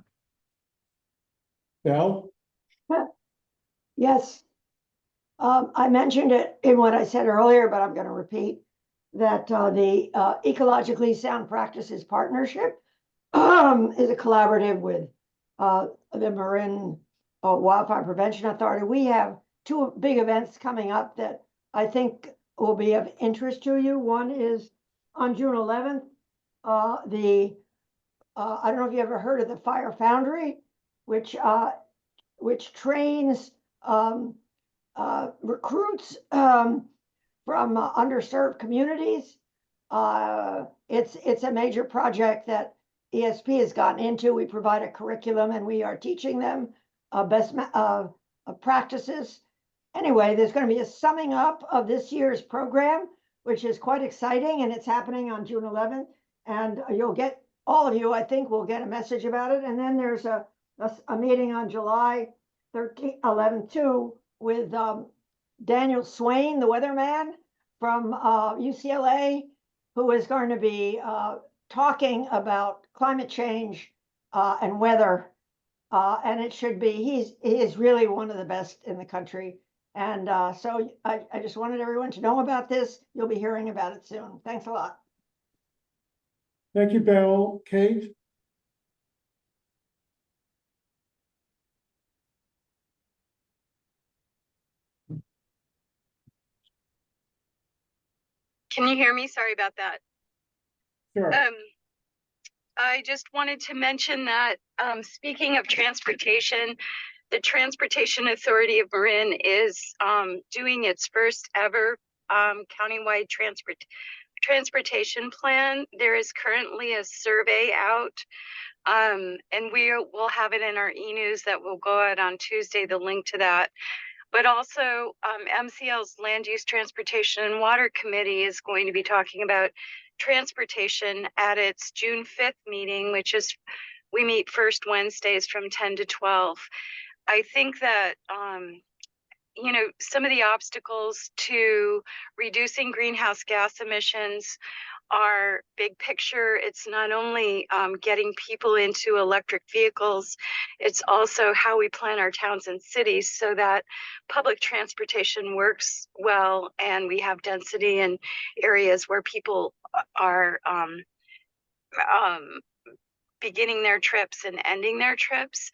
Belle? Yes. I mentioned it in what I said earlier, but I'm going to repeat that the Ecologically Sound Practices Partnership is a collaborative with the Marin Wildfire Prevention Authority. We have 2 big events coming up that I think will be of interest to you. One is on June 11th, I don't know if you ever heard of the Fire Foundry, which trains recruits from underserved communities. It's a major project that ESP has gotten into. We provide a curriculum and we are teaching them best practices. Anyway, there's going to be a summing up of this year's program, which is quite exciting, and it's happening on June 11th. And all of you, I think, will get a message about it. And then there's a meeting on July 11th too with Daniel Swain, the weatherman from UCLA, who is going to be talking about climate change and weather. And it should be, he is really one of the best in the country. And so I just wanted everyone to know about this. You'll be hearing about it soon. Thanks a lot. Thank you, Belle. Kate? Can you hear me? Sorry about that. Sure. I just wanted to mention that speaking of transportation, the Transportation Authority of Marin is doing its first ever countywide transportation plan. There is currently a survey out, and we'll have it in our e-news that will go out on Tuesday, the link to that. But also MCL's Land Use, Transportation, and Water Committee is going to be talking about transportation at its June 5th meeting, which is, we meet first Wednesdays from 10 to 12. I think that, you know, some of the obstacles to reducing greenhouse gas emissions are big picture. It's not only getting people into electric vehicles, it's also how we plan our towns and cities so that public transportation works well and we have density in areas where people are beginning their trips and ending their trips.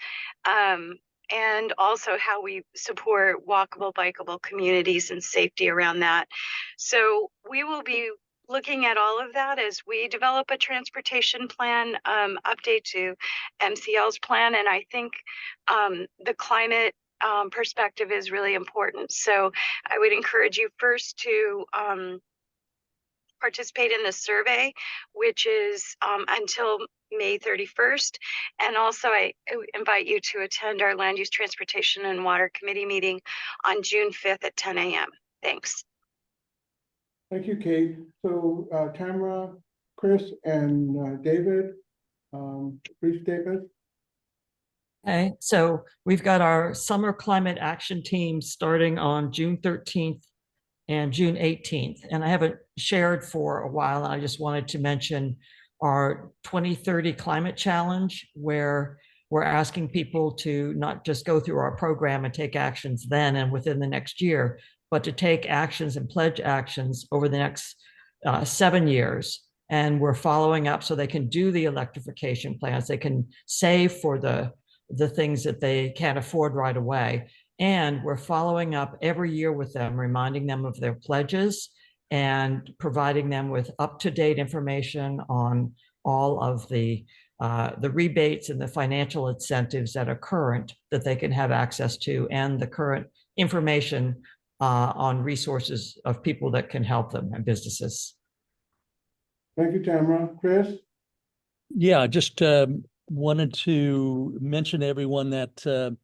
And also how we support walkable, bikeable communities and safety around that. So we will be looking at all of that as we develop a transportation plan update to MCL's plan. And I think the climate perspective is really important. So I would encourage you first to participate in the survey, which is until May 31st. And also I invite you to attend our Land Use, Transportation, and Water Committee meeting on June 5th at 10 a.m. Thanks. Thank you, Kate. So Tamara, Chris, and David, brief statement. Okay, so we've got our summer climate action team starting on June 13th and June 18th. And I haven't shared for a while, and I just wanted to mention our 2030 climate challenge, where we're asking people to not just go through our program and take actions then and within the next year, but to take actions and pledge actions over the next 7 years. And we're following up so they can do the electrification plans. They can save for the things that they can't afford right away. And we're following up every year with them, reminding them of their pledges and providing them with up-to-date information on all of the rebates and the financial incentives that are current that they can have access to, and the current information on resources of people that can help them and businesses. Thank you, Tamara. Chris? Yeah, just wanted to mention to everyone that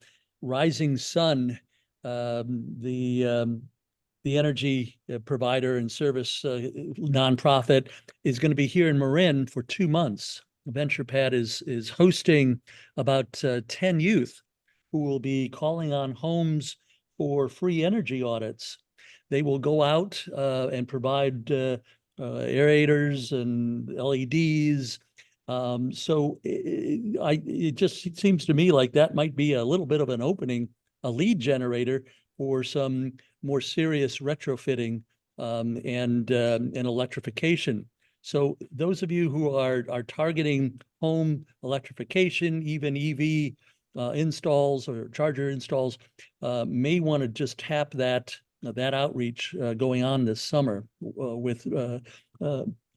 Rising Sun, the energy provider and service nonprofit, is going to be here in Marin for 2 months. VenturePad is hosting about 10 youth who will be calling on homes for free energy audits. They will go out and provide aerators and LEDs. So it just seems to me like that might be a little bit of an opening, a lead generator for some more serious retrofitting and electrification. So those of you who are targeting home electrification, even EV installs or charger installs, may want to just tap that outreach going on this summer with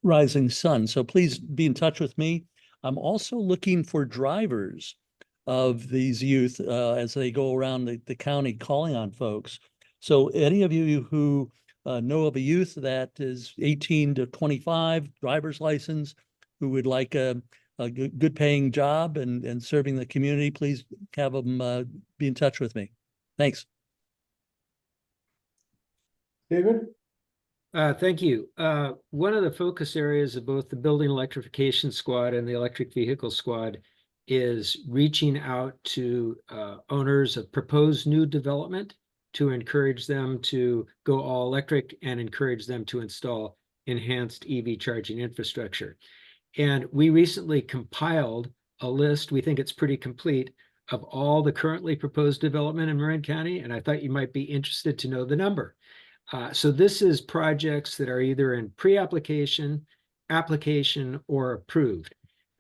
Rising Sun. So please be in touch with me. I'm also looking for drivers of these youth as they go around the county calling on folks. So any of you who know of a youth that is 18 to 25, driver's license, who would like a good paying job and serving the community, please have them be in touch with me. Thanks. David? Thank you. One of the focus areas of both the Building Electrification Squad and the Electric Vehicle Squad is reaching out to owners of proposed new development to encourage them to go all electric and encourage them to install enhanced EV charging infrastructure. And we recently compiled a list, we think it's pretty complete, of all the currently proposed development in Marin County, and I thought you might be interested to know the number. So this is projects that are either in pre-application, application, or approved.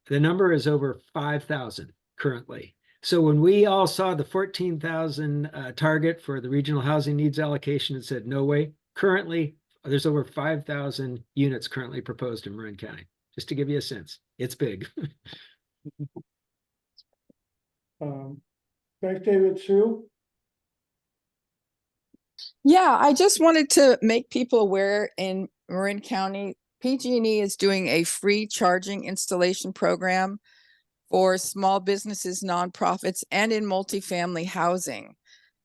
The number is over 5,000 currently. So when we all saw the 14,000 target for the regional housing needs allocation and said, no way, currently there's over 5,000 units currently proposed in Marin County. Just to give you a sense, it's big. Thanks, David. Sue? Yeah, I just wanted to make people aware in Marin County, PG&E is doing a free charging installation program for small businesses, nonprofits, and in multifamily housing.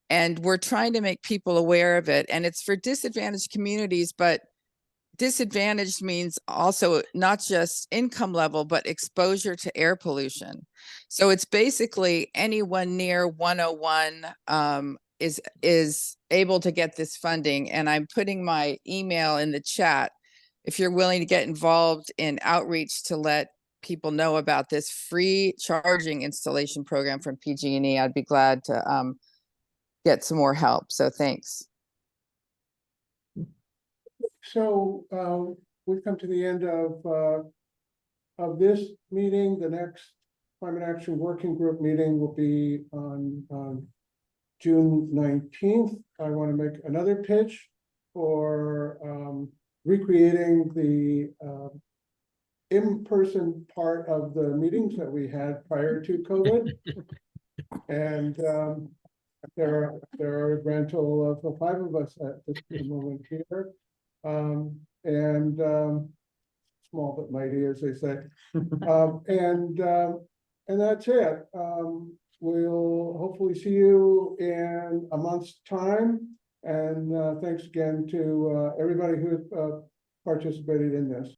And we're trying to make people aware of it. And it's for disadvantaged communities, but disadvantaged means also not just income level, but exposure to air pollution. So it's basically anyone near 101 is able to get this funding. And I'm putting my email in the chat if you're willing to get involved in outreach to let people know about this free charging installation program from PG&E. I'd be glad to get some more help. So thanks. So we've come to the end of this meeting. The next Climate Action Working Group meeting will be on June 19th. I want to make another pitch for recreating the in-person part of the meetings that we had prior to COVID. And there are a grand total of 5 of us at this moment here. Small but mighty, as they say. And that's it. We'll hopefully see you in a month's time. And thanks again to everybody who participated in this.